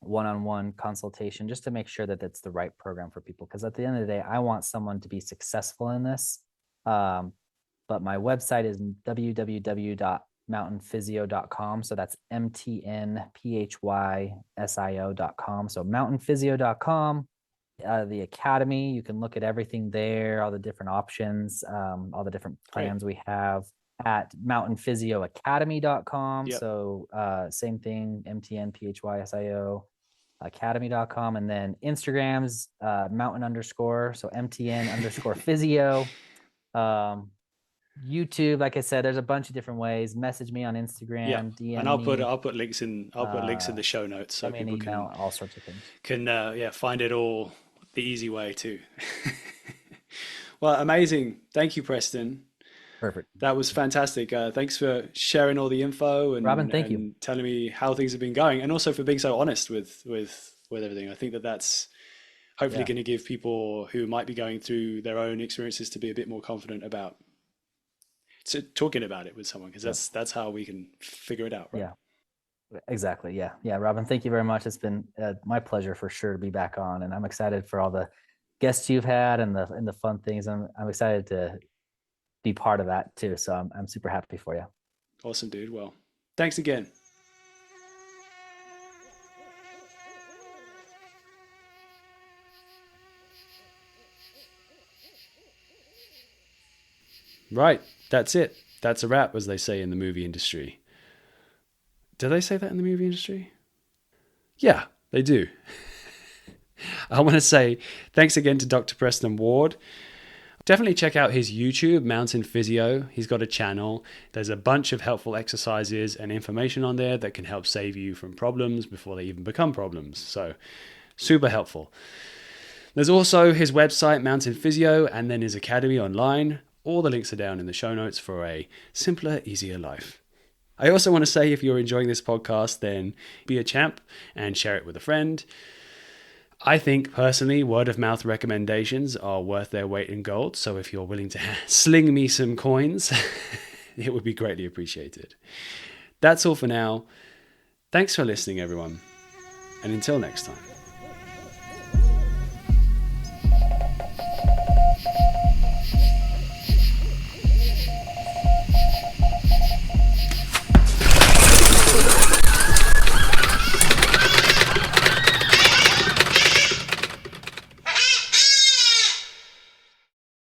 one-on-one consultation just to make sure that it's the right program for people. Because at the end of the day, I want someone to be successful in this. But my website is www.mountainphysio.com. So that's MTNPHYSIO.com. So mountainphysio.com. The Academy, you can look at everything there, all the different options, all the different plans we have at mountainphysioacademy.com. Yep. So same thing, MTNPHYSIO academy.com. And then Instagram's mountain_, so MTN_physio. YouTube, like I said, there's a bunch of different ways. Message me on Instagram, DM and I'll me. put links in the show notes so people can all sorts of things. Can find it all the easy way too. Well, amazing. Thank you, Preston. Perfect. That was fantastic. Thanks for sharing all the info and Robin, thank you. Telling me how things have been going, and also for being so honest with everything. I think that's hopefully going to give people who might be going through their own experiences to be a bit more confident about talking about it with someone, because that's how we can figure it out, right? Yeah, exactly. Yeah, Robin, thank you very much. It's been my pleasure for sure to be back on, and I'm excited for all the guests you've had and the fun things. I'm excited to be part of that too, so I'm super happy for you. Awesome, dude. Well, thanks again. Right. That's it. That's a wrap, as they say in the movie industry. Do they say that in the movie industry? Yeah, they do. I want to say thanks again to Dr. Preston Ward. Definitely check out his YouTube, Mountain Physio. He's got a channel. There's a bunch of helpful exercises and information on there that can help save you from problems before they even become problems. So, super helpful. There's also his website, Mountain Physio, and then his academy online. All the links are down in the show notes for a simpler, easier life. I also want to say, if you're enjoying this podcast, then be a champ and share it with a friend. I think, personally, word of mouth recommendations are worth their weight in gold. So if you're willing to sling me some coins, it would be greatly appreciated. That's all for now. Thanks for listening, everyone. And until next time.